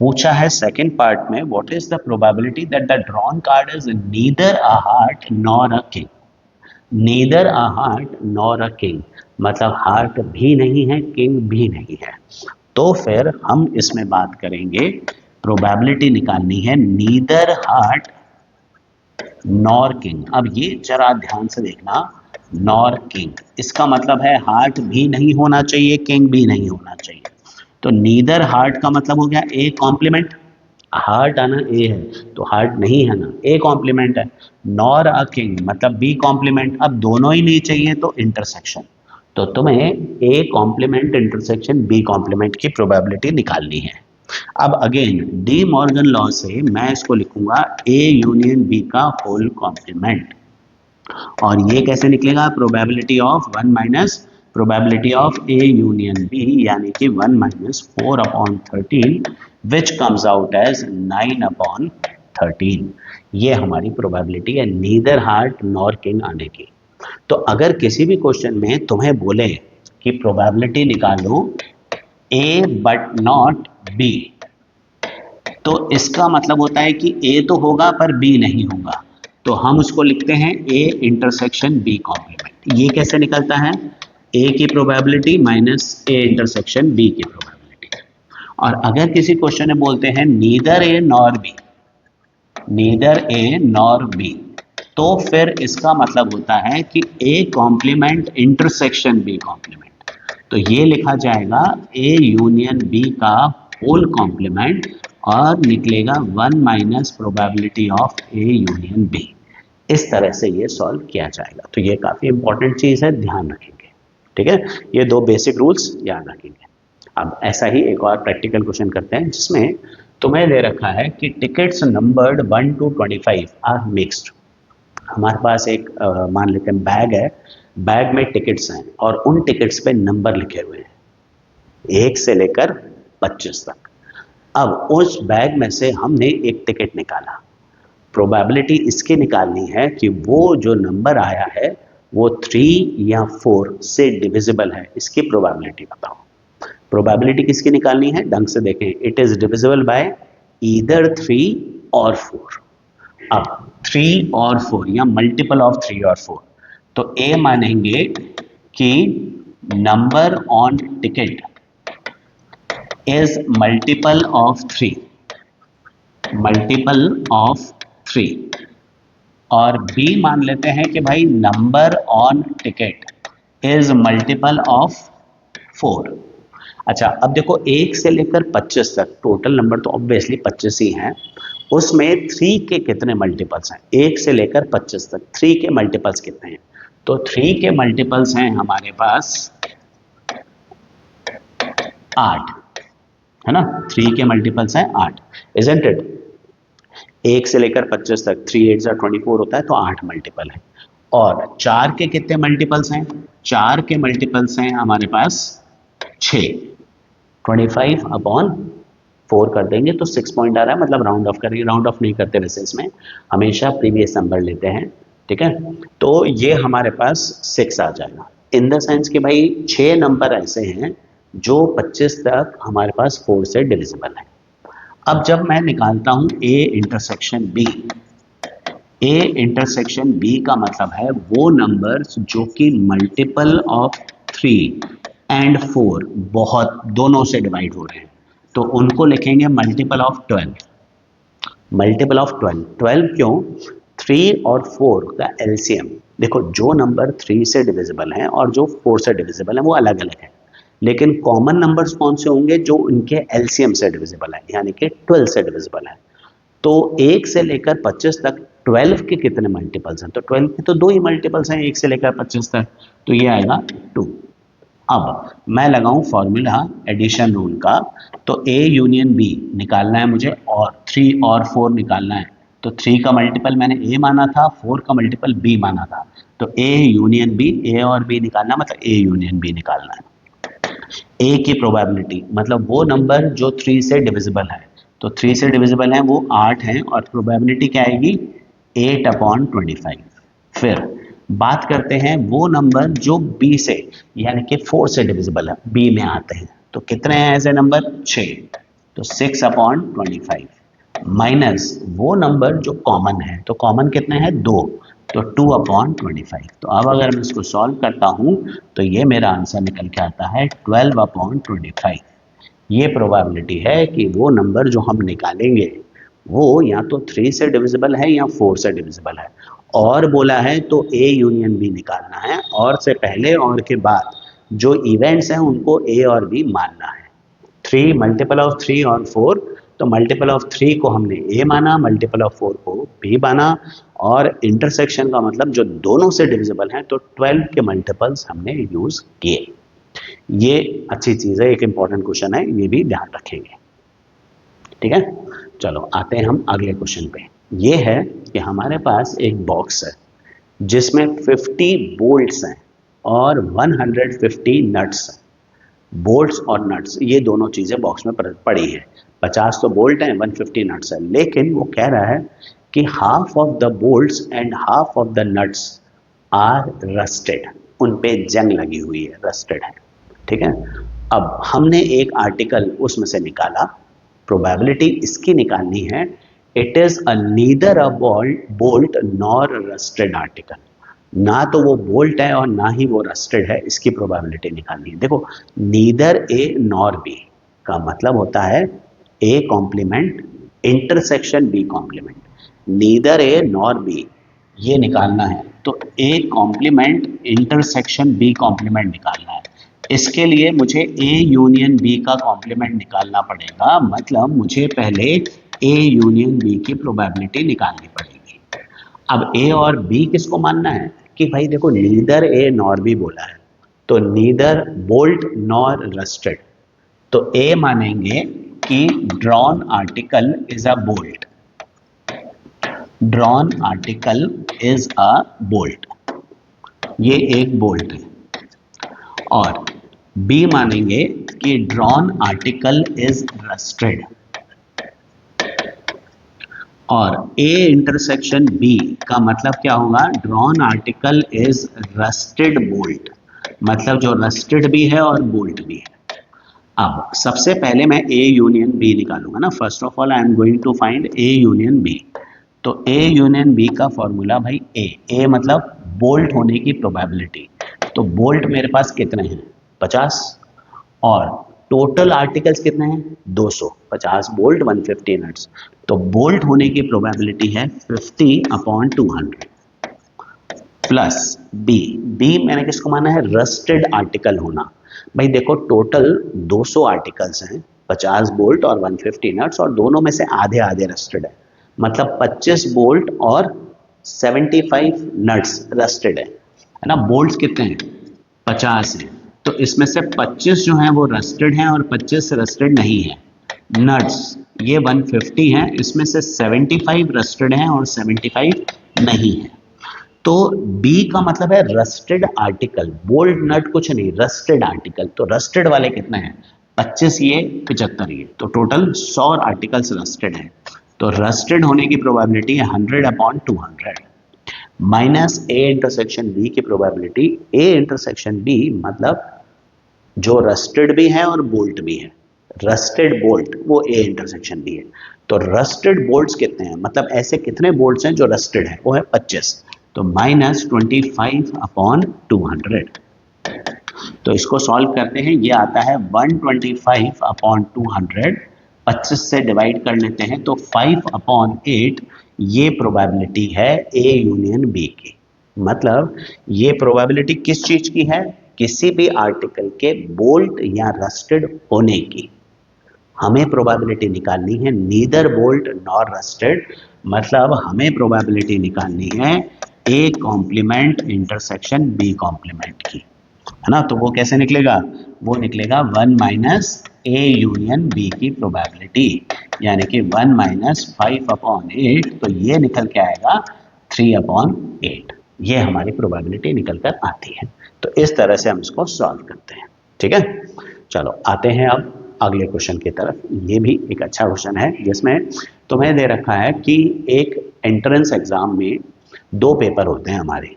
पूछा है सेकंड पार्ट में, what is the probability that the drawn card is neither a heart nor a king. Neither a heart nor a king मतलब हार्ट भी नहीं है किंग भी नहीं है। तो फिर हम इसमें बात करेंगे, प्रोबेबिलिटी निकालनी है नीदर हार्ट नॉर किंग। अब ये जरा ध्यान से देखना, नॉर किंग इसका मतलब है हार्ट भी नहीं होना चाहिए किंग भी नहीं होना चाहिए। तो नीदर हार्ट का मतलब हो गया ए कॉम्प्लीमेंट, हार्ट आना ए है तो हार्ट नहीं है ना, ए कॉम्प्लीमेंट है। नॉर अ किंग मतलब बी कॉम्प्लीमेंट, अब दोनों ही नहीं चाहिए तो इंटरसेक्शन। तो तुम्हें A complement intersection B complement की प्रोबेबिलिटी निकालनी है। अब अगेन डी मॉर्गन लॉ से मैं इसको लिखूंगा ए यूनियन बी का होल कॉम्प्लीमेंट। और ये कैसे निकलेगा, probability of 1 minus probability of A union B यानी कि 1 - 4/13 विच कम्स आउट एज 9/13। ये हमारी प्रोबेबिलिटी है नीदर हार्ट नॉर किंग आने की। तो अगर किसी भी क्वेश्चन में तुम्हें बोले कि प्रोबेबिलिटी निकालो ए बट नॉट बी, तो इसका मतलब होता है कि ए तो होगा पर बी नहीं होगा। तो हम उसको लिखते हैं ए इंटरसेक्शन बी कॉम्प्लीमेंट। ये कैसे निकलता है, ए की probability minus A intersection B की प्रोबेबिलिटी। और अगर किसी क्वेश्चन में बोलते हैं neither A nor B, neither A nor B, तो फिर इसका मतलब होता है कि A complement intersection B complement. तो ये लिखा जाएगा ए यूनियन बी का होल कॉम्प्लीमेंट और निकलेगा 1 minus probability of A union B. इस तरह से ये सॉल्व किया जाएगा। तो ये काफ़ी इंपॉर्टेंट चीज़ है, ध्यान रखेंगे, ठीक है। ये दो बेसिक रूल्स याद रखेंगे। अब ऐसा ही एक और प्रैक्टिकल क्वेश्चन करते हैं जिसमें तुम्हें दे रखा है कि tickets numbered 1 to 25 are mixed. हमारे पास एक मान लेते हैं बैग है, बैग में टिकट्स हैं और उन टिकट्स पे नंबर लिखे हुए हैं 1 से लेकर 25 तक। अब उस बैग में से हमने एक टिकट निकाला, प्रोबेबिलिटी इसकी निकालनी है कि वो जो नंबर आया है वो 3 या 4 से डिविजिबल है, इसकी प्रोबेबिलिटी बताओ। प्रोबेबिलिटी किसकी निकालनी है, ढंग से देखें, it is divisible by either 3 और 4। अब 3 और 4 या मल्टीपल ऑफ 3 और 4, तो ए मानेंगे कि number on ticket is multiple of 3, multiple of 3। और बी मान लेते हैं कि भाई number on ticket is multiple of 4। अच्छा अब देखो 1 से लेकर 25 तक टोटल नंबर तो ऑब्वियसली 25 ही हैं, उसमें 3 के कितने मल्टीपल्स हैं, 1 से लेकर 25 तक 3 के मल्टीपल्स कितने हैं। तो 3 के मल्टीपल्स हैं हमारे पास 8, है ना, 3 के मल्टीपल्स हैं 8, इजंट इट। 1 से लेकर 25 तक 3 8 24 होता है तो 8 मल्टीपल है। और 4 के कितने मल्टीपल्स हैं? 4 के मल्टीपल्स हैं हमारे पास 6। 25/4 कर देंगे तो 6 पॉइंट आ रहा है, मतलब राउंड ऑफ करेंगे, राउंड ऑफ नहीं करते वैसे इसमें, हमेशा प्रीवियस नंबर लेते हैं, ठीक है। तो ये हमारे पास 6 आ जाएगा, इन द सेंस कि भाई 6 नंबर ऐसे हैं जो 25 तक हमारे पास 4 से डिविजिबल है। अब जब मैं निकालता हूं A intersection B, A intersection B का मतलब है वो नंबर्स जो कि मल्टीपल ऑफ 3 एंड 4 बहुत दोनों से डिवाइड हो रहे हैं, तो उनको लिखेंगे मल्टीपल ऑफ 12। मल्टीपल ऑफ 12, 12 क्यों? 3 और 4 का एलसीएम, देखो जो नंबर 3 से डिविजिबल हैं और जो 4 से डिविजिबल हैं वो अलग अलग है, लेकिन कॉमन नंबर्स कौन से होंगे? जो उनके एलसीएम से डिविजिबल है, यानी कि 12 से डिविजिबल है। तो 1 से लेकर 25 तक 12 के कितने मल्टीपल्स हैं? तो 12 के तो 2 ही मल्टीपल्स हैं 1 से लेकर 25 तक, तो ये आएगा 2। अब मैं लगाऊं फॉर्मूला एडिशन रूल का, तो ए यूनियन बी निकालना है मुझे और 3 और 4 निकालना है। तो 3 का मल्टीपल मैंने ए माना था, 4 का मल्टीपल बी माना था, तो ए यूनियन बी, ए और बी निकालना मतलब ए यूनियन बी निकालना है। ए की प्रोबेबिलिटी मतलब वो नंबर जो 3 से डिविजिबल है, तो 3 से डिविजिबल है वो 8 है और प्रोबेबिलिटी क्या आएगी? 8/25। फिर बात करते हैं वो नंबर जो बी से यानी कि 4 से डिविजिबल है, बी में आते हैं, तो कितने हैं ऐसे नंबर? 6, तो 6/25 माइनस वो नंबर जो कॉमन है, तो कॉमन कितने हैं? 2, तो 2/25। तो अब अगर मैं इसको सॉल्व करता हूं तो ये मेरा आंसर निकल के आता है 12/25। ये प्रोबेबिलिटी है कि वो नंबर जो हम निकालेंगे वो या तो 3 से डिविजिबल है या 4 से डिविजिबल है, और बोला है तो ए यूनियन बी निकालना है, और से पहले और के बाद जो इवेंट्स हैं उनको ए और बी मानना है। 3 मल्टीपल ऑफ 3 और 4, तो मल्टीपल ऑफ 3 को हमने ए माना, मल्टीपल ऑफ 4 को बी माना, और इंटरसेक्शन का मतलब जो दोनों से डिविजिबल हैं, तो 12 के मल्टीपल्स हमने यूज किए। ये अच्छी चीज़ है, एक इंपॉर्टेंट क्वेश्चन है, ये भी ध्यान रखेंगे, ठीक है। चलो आते हैं हम अगले क्वेश्चन पे। ये है कि हमारे पास एक बॉक्स है जिसमें 50 बोल्ट्स हैं और 150 नट्स हैं। बोल्ट्स और नट्स ये दोनों चीज़ें बॉक्स में पड़ी हैं। 50 तो बोल्ट हैं, 150 नट्स है, लेकिन वो कह रहा है कि half of the bolts and half of the nuts are rusted, उन पे जंग लगी हुई है, रस्टेड है, ठीक है। अब हमने एक आर्टिकल उसमें से निकाला, प्रोबेबिलिटी इसकी निकालनी है, it is a neither a bolt nor rusted article, ना तो वो बोल्ट है और ना ही वो रस्टेड है, इसकी प्रोबेबिलिटी निकालनी है। देखो नीदर ए नॉर बी का मतलब होता है A complement intersection B complement, neither A nor B ये निकालना है, तो A complement intersection B complement निकालना है। इसके लिए मुझे ए यूनियन बी का कॉम्प्लीमेंट निकालना पड़ेगा, मतलब मुझे पहले ए यूनियन बी की प्रोबेबिलिटी निकालनी पड़ेगी। अब ए और बी किसको मानना है कि भाई देखो नीदर ए नॉर बी बोला है, तो नीदर बोल्ट नॉर रस्टेड, तो ए मानेंगे कि drawn article is a bolt, drawn article is a bolt, ये एक बोल्ट है, और बी मानेंगे कि ड्रॉन आर्टिकल इज रस्टेड, और ए इंटरसेक्शन बी का मतलब क्या होगा? Drawn article is rusted bolt, मतलब जो रस्टेड भी है और बोल्ट भी है। अब सबसे पहले मैं ए यूनियन बी निकालूंगा ना, first of all I am going to find A union B. तो ए यूनियन बी का फॉर्मूला भाई ए मतलब बोल्ट होने की प्रोबेबिलिटी, तो बोल्ट मेरे पास कितने हैं? 50, और टोटल आर्टिकल्स कितने हैं? 200, 50 बोल्ट 150 नट्स, तो बोल्ट होने की प्रोबेबिलिटी है 50/200 प्लस बी, बी मैंने किसको माना है? रस्टेड आर्टिकल होना। भाई देखो टोटल 200 आर्टिकल्स हैं, 50 बोल्ट और 150 नट्स, और दोनों में से आधे आधे रस्टेड है, मतलब 25 बोल्ट और 75 नट्स रस्टेड है ना। बोल्ट्स कितने हैं? 50 हैं, तो इसमें से 25 जो हैं वो रस्टेड हैं और 25 रस्टेड नहीं है। नट्स ये 150 हैं, इसमें से 75 रस्टेड हैं और 75 नहीं है। तो बी का मतलब है रस्टेड आर्टिकल, बोल्ड नट कुछ नहीं, रस्टेड आर्टिकल। तो रस्टेड वाले कितने हैं, 25 ये 75 ये, तो टोटल 100 आर्टिकल्स रस्टेड हैं। तो रस्टेड होने की प्रोबेबिलिटी है 100/200 माइनस ए इंटरसेक्शन बी की प्रोबेबिलिटी। ए इंटरसेक्शन बी मतलब जो रस्टेड भी है और बोल्ट भी है, रस्टेड बोल्ट वो ए इंटरसेक्शन बी है। तो रस्टेड बोल्ट्स कितने हैं, मतलब ऐसे कितने बोल्ट्स हैं जो रस्टेड है, वो है 25। तो -25/200। तो इसको सॉल्व करते हैं, ये आता है 125/200, 25 से डिवाइड कर लेते हैं तो 5/8 ये प्रोबेबिलिटी है ए यूनियन बी की। मतलब ये प्रोबेबिलिटी किस चीज की है, किसी भी आर्टिकल के बोल्ट या रस्टेड होने की। हमें प्रोबेबिलिटी निकालनी है नीदर बोल्ट नॉर रस्टेड, मतलब हमें प्रोबेबिलिटी निकालनी है A complement intersection B complement की, है ना। तो वो कैसे निकलेगा, वो निकलेगा 1 माइनस ए यूनियन बी की प्रोबेबिलिटी, यानी कि 1 माइनस 5/8, तो ये निकल के आएगा 3/8। ये हमारी प्रोबेबिलिटी निकल कर आती है। तो इस तरह से हम इसको सॉल्व करते हैं, ठीक है। चलो आते हैं अब अगले क्वेश्चन की तरफ। ये भी एक अच्छा क्वेश्चन है जिसमें तुम्हें दे रखा है कि एक एंट्रेंस एग्जाम में 2 पेपर होते हैं हमारे।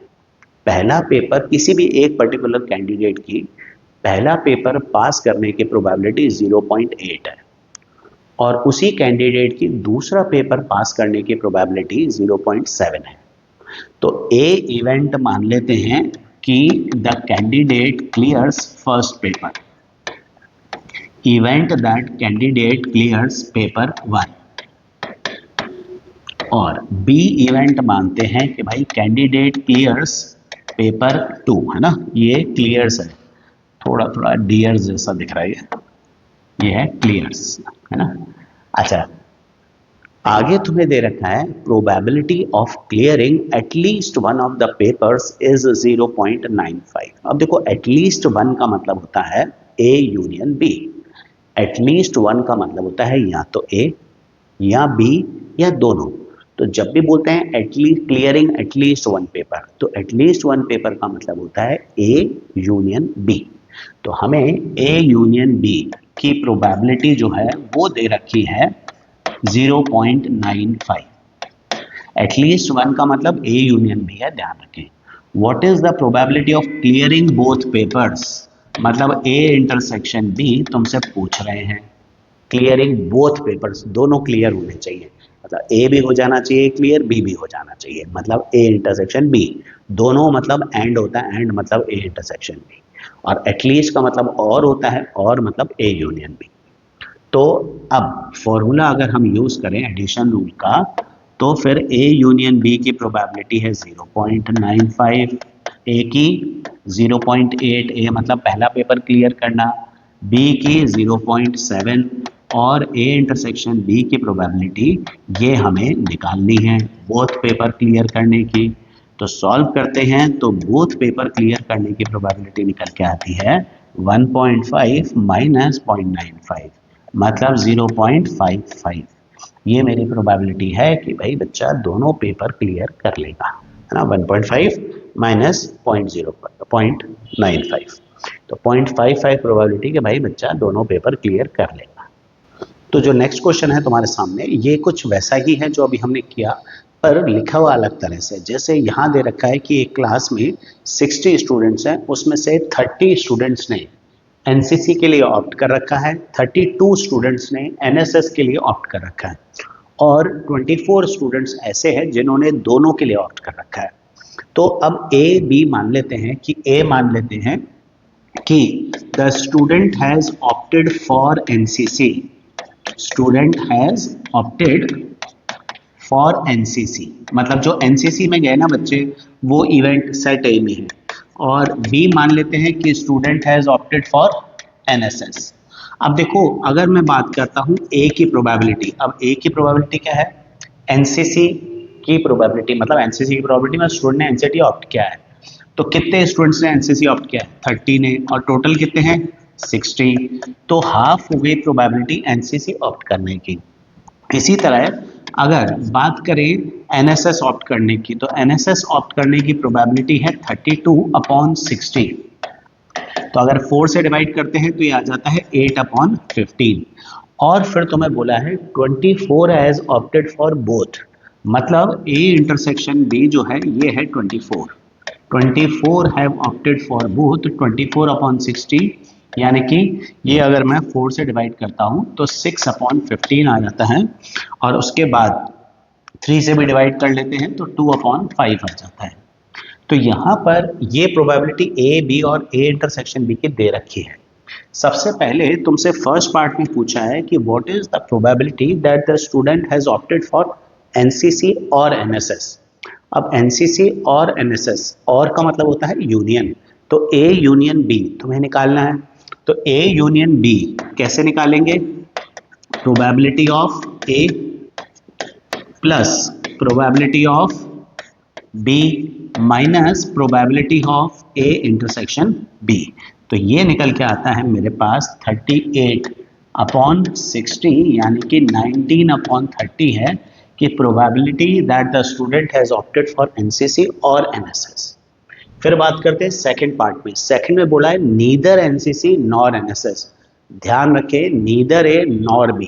पहला पेपर किसी भी एक पर्टिकुलर कैंडिडेट की पहला पेपर पास करने की प्रोबेबिलिटी 0.8 है, और उसी कैंडिडेट की दूसरा पेपर पास करने की प्रोबेबिलिटी 0.7 है। तो ए इवेंट मान लेते हैं कि the candidate clears first paper, event that candidate clears paper 1, और बी इवेंट मानते हैं कि भाई कैंडिडेट क्लियर्स पेपर 2, है ना। ये क्लियर्स है, थोड़ा थोड़ा डियर्स जैसा दिख रहा है, ये है क्लियर्स, है ना। अच्छा, आगे तुम्हें दे रखा है probability of clearing at least one of the papers is 0.95। अब देखो एटलीस्ट वन का मतलब होता है A union B. At least one का मतलब होता है या तो ए या बी या दोनों। तो जब भी बोलते हैं at least clearing at least one paper, तो एटलीस्ट वन पेपर का मतलब होता है ए यूनियन बी। तो हमें ए यूनियन बी की प्रोबेबिलिटी जो है वो दे रखी है 0.95। एटलीस्ट वन का मतलब ए यूनियन बी है, ध्यान रखें। What is the probability of clearing both papers, मतलब ए इंटरसेक्शन बी तुमसे पूछ रहे हैं क्लियरिंग बोथ पेपर्स, दोनों क्लियर होने चाहिए। मतलब ए भी हो जाना चाहिए क्लियर, बी भी हो जाना चाहिए, मतलब ए इंटरसेक्शन बी। दोनों मतलब एंड होता है, एंड मतलब ए इंटरसेक्शन बी। और एटलीस्ट का मतलब और होता है, और मतलब ए यूनियन बी। तो अब फॉर्मूला अगर हम यूज करें एडिशन रूल का, तो फिर ए यूनियन बी की प्रोबेबिलिटी है 0.95, ए की 0.8, ए मतलब पहला पेपर क्लियर करना, बी की 0.7, और ए इंटरसेक्शन बी की प्रोबेबिलिटी ये हमें निकालनी है बोथ पेपर क्लियर करने की। तो सॉल्व करते हैं, तो बोथ पेपर क्लियर करने की प्रोबेबिलिटी निकल के आती है 1.5 माइनस 0.95, मतलब 0.55। ये मेरी प्रोबेबिलिटी है कि भाई बच्चा दोनों पेपर क्लियर कर लेगा, है ना। 1.5 माइनस 0.95, तो 0.55 प्रोबेबिलिटी कि भाई बच्चा दोनों पेपर क्लियर कर लेगा। तो जो नेक्स्ट क्वेश्चन है तुम्हारे सामने, ये कुछ वैसा ही है जो अभी हमने किया, पर लिखा हुआ अलग तरह से। जैसे यहाँ दे रखा है कि एक क्लास में 60 स्टूडेंट्स हैं, उसमें से 30 स्टूडेंट्स ने एनसीसी के लिए ऑप्ट कर रखा है, 32 स्टूडेंट्स ने एनएसएस के लिए ऑप्ट कर रखा है, और 24 स्टूडेंट्स ऐसे हैं जिन्होंने दोनों के लिए ऑप्ट कर रखा है। तो अब ए बी मान लेते हैं कि ए मान लेते हैं कि the student has opted for NCC, student has opted for NCC, मतलब जो एनसीसी में गए ना बच्चे, वो इवेंट सेट ए में है। और बी मान लेते हैं कि student has opted for NSS. अब देखो अगर मैं बात करता हूं ए की प्रोबेबिलिटी, अब ए की प्रोबेबिलिटी क्या है, एनसीसी की प्रोबेबिलिटी, मतलब एनसीसी की प्रोबेबिलिटी में स्टूडेंट ने एनसीसी ऑप्ट किया है, तो कितने स्टूडेंट्स ने एनसीसी ऑप्ट किया है, 30 ने, और टोटल कितने हैं 60, तो हाफ हो गई प्रोबेबिलिटी एनसीसी ऑप्ट करने की। इसी तरह अगर बात करें एनएसएस ऑप्ट करने की, तो एनएसएस ऑप्ट करने की प्रोबेबिलिटी है 32/60। तो अगर 4 से डिवाइड करते हैं तो ये आ जाता है 8/15। और फिर तुम्हें बोला है 24 एज ऑप्टेड फॉर बोथ, मतलब ए इंटरसेक्शन बी जो है ये है 24। 24 हैव ऑप्टेड फॉर बोथ 24/60, यानी कि ये अगर मैं 4 से डिवाइड करता हूं तो 6/15 आ जाता है। और उसके बाद 3 से भी डिवाइड कर लेते हैं तो 2/5 आ जाता है। तो यहाँ पर ये प्रोबेबिलिटी ए बी और ए इंटरसेक्शन बी की दे रखी है। सबसे पहले तुमसे फर्स्ट पार्ट में पूछा है कि what is the probability that the student has opted for NCC और एनएसएस। अब एनसीसी और एनएसएस, और का मतलब होता है यूनियन, तो ए यूनियन बी तुम्हें निकालना है। तो ए यूनियन बी कैसे निकालेंगे? Probability of A plus probability of B minus probability of A intersection B. तो ये निकल के आता है मेरे पास 38/60, यानी कि 19/30 है कि probability that the student has opted for NCC और एनएसएस। फिर बात करते हैं सेकंड पार्ट में। सेकंड में बोला है नीदर एनसीसी नॉर एनएसएस। ध्यान रखें, नीदर ए नॉर बी।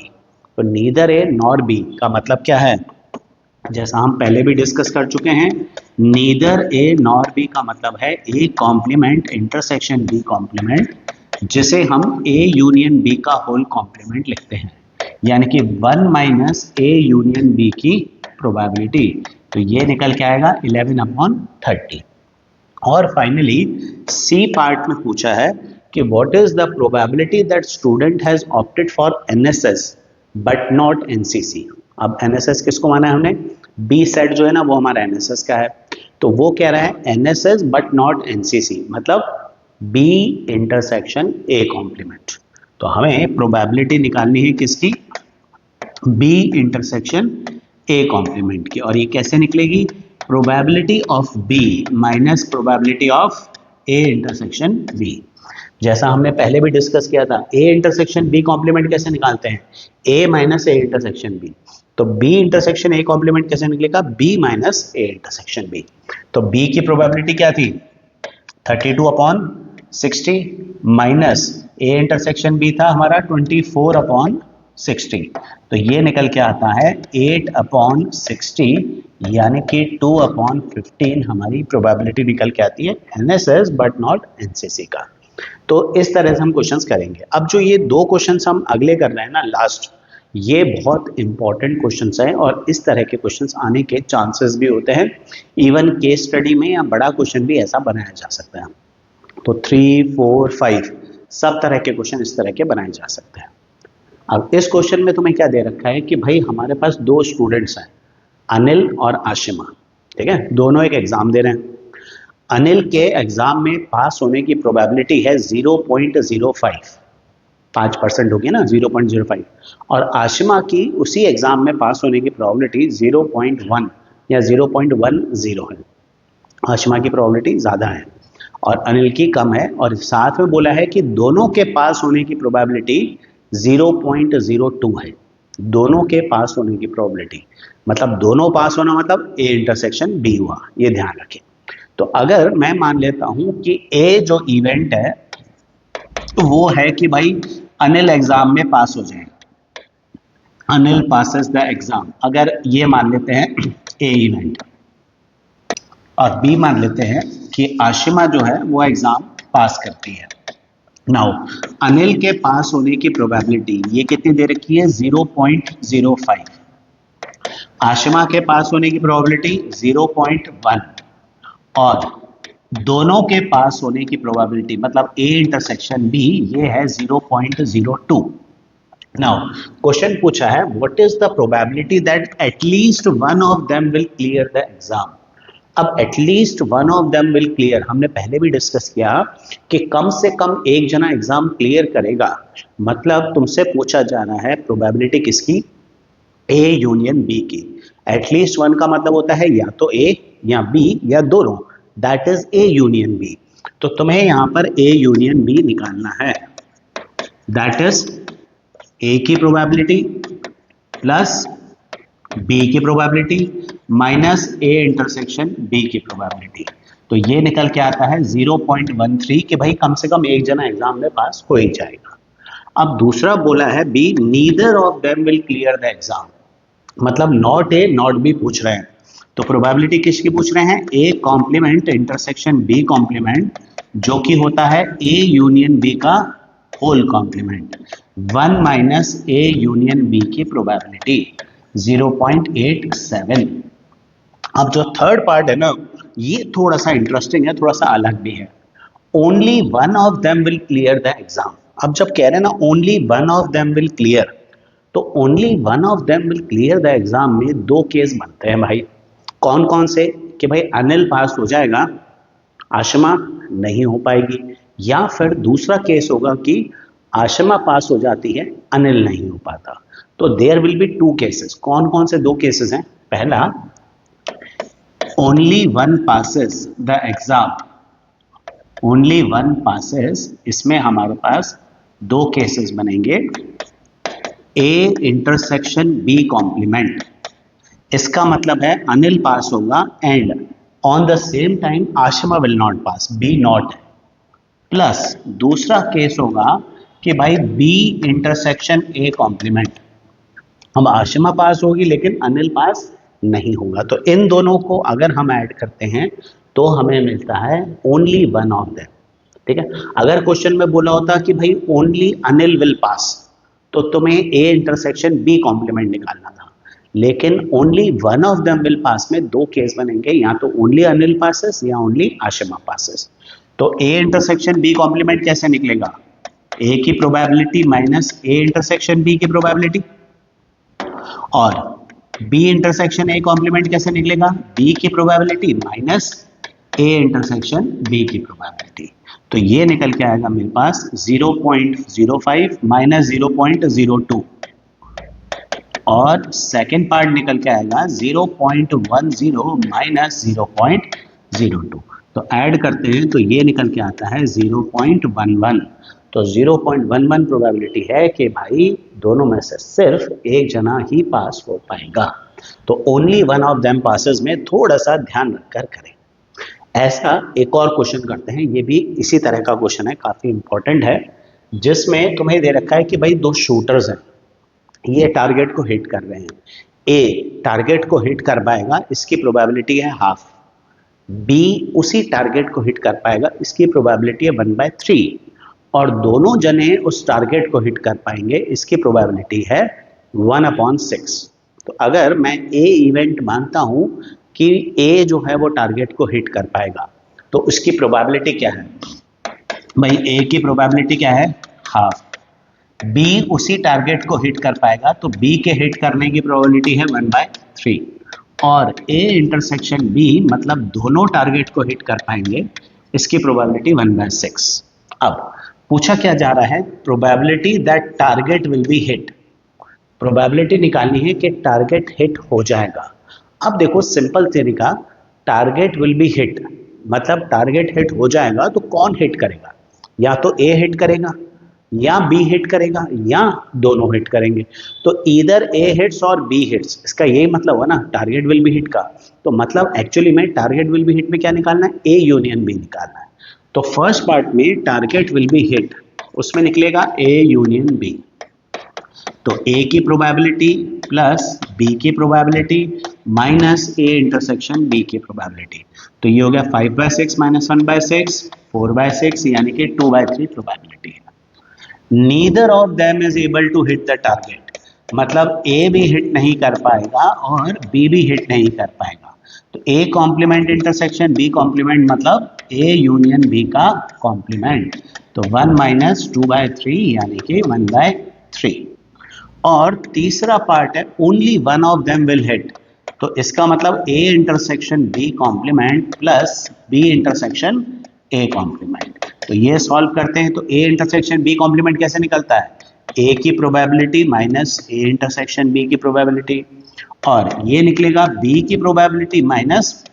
तो नीदर ए नॉर बी का मतलब क्या है? जैसा हम पहले भी डिस्कस कर चुके हैं, नीदर ए नॉर बी का मतलब है A complement intersection B complement, जिसे हम ए यूनियन बी का होल कॉम्प्लीमेंट लिखते हैं, यानी कि 1 माइनस ए यूनियन बी की प्रोबेबिलिटी। तो ये निकल के आएगा 11/30। और फाइनली सी पार्ट में पूछा है कि what is the probability that student has opted for NSS but not NCC. अब एनएसएस किसको माना है हमने? बी सेट जो है ना वो हमारा एनएसएस का है। तो वो कह रहा है एनएसएस बट नॉट एनसीसी, मतलब बी इंटरसेक्शन ए कॉम्प्लीमेंट। तो हमें प्रोबेबिलिटी निकालनी है किसकी? बी इंटरसेक्शन ए कॉम्प्लीमेंट की। और ये कैसे निकलेगी? Probability of B minus probability of A intersection B. जैसा हमने पहले भी डिस्कस किया था, ए इंटरसेक्शन बी कॉम्प्लीमेंट कैसे निकालते हैं? A minus A intersection B. तो बी इंटरसेक्शन ए कॉम्प्लीमेंट कैसे निकलेगा? B minus A intersection B. तो बी की प्रोबेबिलिटी क्या थी? 32/60 माइनस ए इंटरसेक्शन बी था हमारा 24/60। तो ये निकल के आता है 8/60, यानी कि 2/15 हमारी प्रोबेबिलिटी निकल के आती है एनएसएस बट नॉट एनसीसी का। तो इस तरह से हम क्वेश्चंस करेंगे। अब जो ये दो क्वेश्चंस हम अगले कर रहे हैं ना लास्ट, ये बहुत इंपॉर्टेंट क्वेश्चंस हैं और इस तरह के क्वेश्चंस आने के चांसेस भी होते हैं। इवन केस स्टडी में या बड़ा क्वेश्चन भी ऐसा बनाया जा सकता है। तो 3, 4, 5 सब तरह के क्वेश्चन इस तरह के बनाए जा सकते हैं। अब इस क्वेश्चन में तुम्हें क्या दे रखा है कि भाई हमारे पास दो स्टूडेंट्स हैं, अनिल और आशिमा, ठीक है, दोनों एक एग्जाम दे रहे हैं। अनिल के एग्जाम में पास होने की प्रोबेबिलिटी है 0.05, 5% होगी ना 0.05, और आशिमा की उसी एग्जाम में पास होने की प्रोबेबिलिटी 0.1 या 0.10 है। आशिमा की प्रोबेबिलिटी ज़्यादा है और अनिल की कम है, और साथ में बोला है कि दोनों के पास होने की प्रोबेबिलिटी 0.02 है। दोनों के पास होने की प्रोबेबिलिटी मतलब दोनों पास होना मतलब ए इंटरसेक्शन बी हुआ, ये ध्यान रखें। तो अगर मैं मान लेता हूं कि ए जो इवेंट है तो वो है कि भाई अनिल एग्जाम में पास हो जाए, अनिल पासेस द एग्जाम, अगर ये मान लेते हैं ए इवेंट, और बी मान लेते हैं कि आशिमा जो है वो एग्जाम पास करती है। नाउ अनिल के पास होने की प्रोबेबिलिटी ये कितनी दे रखी है? 0.05। आशिमा के पास होने की प्रोबेबिलिटी 0.1, और दोनों के पास होने की प्रोबेबिलिटी मतलब ए इंटरसेक्शन बी ये है 0.02। नाउ क्वेश्चन पूछा है what is the probability that at least one of them will clear the exam. अब at least one of them will clear, हमने पहले भी डिस्कस किया कि कम से कम एक जना एग्जाम क्लियर करेगा, मतलब तुमसे पूछा जा रहा है प्रोबेबिलिटी किसकी? ए यूनियन बी की। एटलीस्ट वन का मतलब होता है या तो ए या बी या दोनों, that is A union B. तो तुम्हें यहां पर ए यूनियन बी निकालना है, दैट इज ए की प्रोबेबिलिटी प्लस बी की probability minus A intersection B की प्रोबेबिलिटी। तो ये निकल के आता है 0.13 कि भाई कम से कम एक जना एग्जाम में पास हो ही जाएगा। अब दूसरा बोला है B, neither of them will clear the exam, मतलब नॉट ए नॉट बी पूछ रहे हैं। तो प्रोबेबिलिटी किसकी पूछ रहे हैं? A complement intersection B complement, जो कि होता है ए यूनियन बी का whole complement, 1 minus A union B की प्रोबेबिलिटी 0.87। अब जो थर्ड पार्ट है ना, ये थोड़ा सा इंटरेस्टिंग है, थोड़ा सा अलग भी है। Only one of them will clear the exam. अब जब कह रहे हैं ना only one of them will clear, तो only one of them will clear the exam में दो केस बनते हैं भाई। कौन कौन से? कि भाई अनिल पास हो जाएगा, आशमा नहीं हो पाएगी, या फिर दूसरा केस होगा कि आशमा पास हो जाती है, अनिल नहीं हो पाता। तो there will be two cases. कौन कौन से दो केसेस हैं? पहला, only one passes the exam, only one passes, इसमें हमारे पास दो केसेस बनेंगे। ए इंटरसेक्शन बी कॉम्प्लीमेंट, इसका मतलब है अनिल पास होगा and on the same time Ashma will not pass, B not है। प्लस दूसरा केस होगा कि भाई बी इंटरसेक्शन ए कॉम्प्लीमेंट, हम आशमा पास होगी लेकिन अनिल पास नहीं होगा। तो इन दोनों को अगर हम ऐड करते हैं तो हमें मिलता है ओनली वन ऑफ देम। ठीक है, अगर क्वेश्चन में बोला होता कि भाई ओनली अनिल विल पास, तो तुम्हें ए इंटरसेक्शन बी कॉम्प्लीमेंट निकालना था, लेकिन only one of them will pass में दो केस बनेंगे, या तो ओनली अनिल पासेस या ओनली आशिमा पासेस। तो ए इंटरसेक्शन बी कॉम्प्लीमेंट कैसे निकलेगा? ए की probability minus A intersection B की प्रोबेबिलिटी, और बी इंटरसेक्शन ए कॉम्प्लीमेंट कैसे निकलेगा? बी की probability minus A intersection B की प्रोबेबिलिटी। तो ये निकल के आएगा मेरे पास 0.05 माइनस 0.02, और सेकेंड पार्ट निकल के आएगा 0.10 माइनस 0.02। तो ऐड करते हैं तो ये निकल के आता है 0.11। तो 0.11 प्रोबेबिलिटी है कि भाई दोनों में से सिर्फ एक जना ही पास हो पाएगा। तो only one of them passes में थोड़ा सा ध्यान रखकर करें। ऐसा एक और क्वेश्चन करते हैं, ये भी इसी तरह का क्वेश्चन है, काफी इंपॉर्टेंट है, जिसमें तुम्हें दे रखा है कि भाई दो शूटर्स हैं, ये टारगेट को हिट कर रहे हैं। ए टारगेट को हिट कर पाएगा, इसकी प्रोबेबिलिटी है हाफ। बी उसी टारगेट को हिट कर पाएगा, इसकी प्रोबेबिलिटी है 1/3, और दोनों जने उस टारगेट को हिट कर पाएंगे, इसकी प्रोबेबिलिटी है 1/6। तो अगर मैं ए इवेंट मानता हूं कि ए जो है वो टारगेट को हिट कर पाएगा, तो उसकी प्रोबेबिलिटी क्या है? भाई ए की प्रोबेबिलिटी क्या है? हाफ। बी उसी टारगेट को हिट कर पाएगा, तो बी के हिट करने की प्रोबेबिलिटी है 1/3, और ए इंटरसेक्शन बी मतलब दोनों टारगेट को हिट कर पाएंगे, इसकी प्रोबेबिलिटी 1/6। अब पूछा क्या जा रहा है? Probability that target will be hit, probability निकालनी है कि टारगेट हिट हो जाएगा। अब देखो सिंपल तरीका, टारगेट विल बी हिट मतलब टारगेट हिट हो जाएगा, तो कौन हिट करेगा? या तो ए हिट करेगा, या बी हिट करेगा, या दोनों हिट करेंगे। तो इधर ए हिट्स और बी हिट्स, इसका यही मतलब है ना टारगेट विल बी हिट का। तो मतलब एक्चुअली में टारगेट विल बी हिट में क्या निकालना है? ए यूनियन बी निकालना है। तो फर्स्ट पार्ट में टारगेट विल बी हिट, उसमें निकलेगा ए यूनियन बी। तो ए की प्रोबेबिलिटी प्लस बी की probability minus A intersection B की प्रोबेबिलिटी। तो ये हो गया 5/6 माइनस 1/6, 4/6, यानी कि 2/3 प्रोबेबिलिटी है। Neither of them is able to hit the target, मतलब ए भी हिट नहीं कर पाएगा और बी भी हिट नहीं कर पाएगा। तो A complement intersection B complement मतलब ए यूनियन बी का कॉम्प्लीमेंट। तो 1 माइनस 2/3 यानी कि 1/3। और तीसरा पार्ट है only one of them will hit, तो इसका मतलब A intersection B complement plus B intersection A complement. तो ये सॉल्व करते हैं, तो ए इंटरसेक्शन बी कॉम्प्लीमेंट कैसे निकलता है? ए की probability minus A intersection B की प्रोबेबिलिटी, और ये निकलेगा बी की probability minus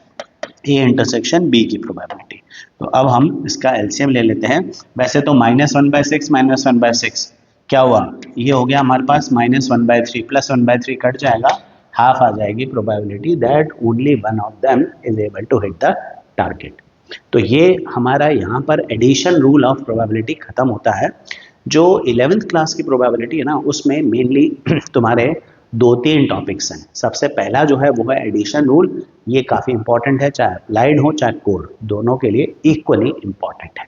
A intersection B की प्रोबेबिलिटी। तो अब हम इसका एलसीएम ले लेते हैं। वैसे तो -1/6 -1/6 क्या हुआ? ये हो गया हमारे पास -1/3 प्लस 1/3 कट जाएगा, हाफ आ जाएगी probability that only one of them is able to hit the target. तो ये हमारा यहाँ पर एडिशन रूल ऑफ प्रोबेबिलिटी खत्म होता है। जो 11th क्लास की प्रोबेबिलिटी है ना, उसमें मेनली तुम्हारे 2-3 टॉपिक्स हैं। सबसे पहला जो है वो है एडिशन रूल। ये काफ़ी इंपॉर्टेंट है, चाहे अप्लाइड हो चाहे कोर, दोनों के लिए इक्वली इंपॉर्टेंट है।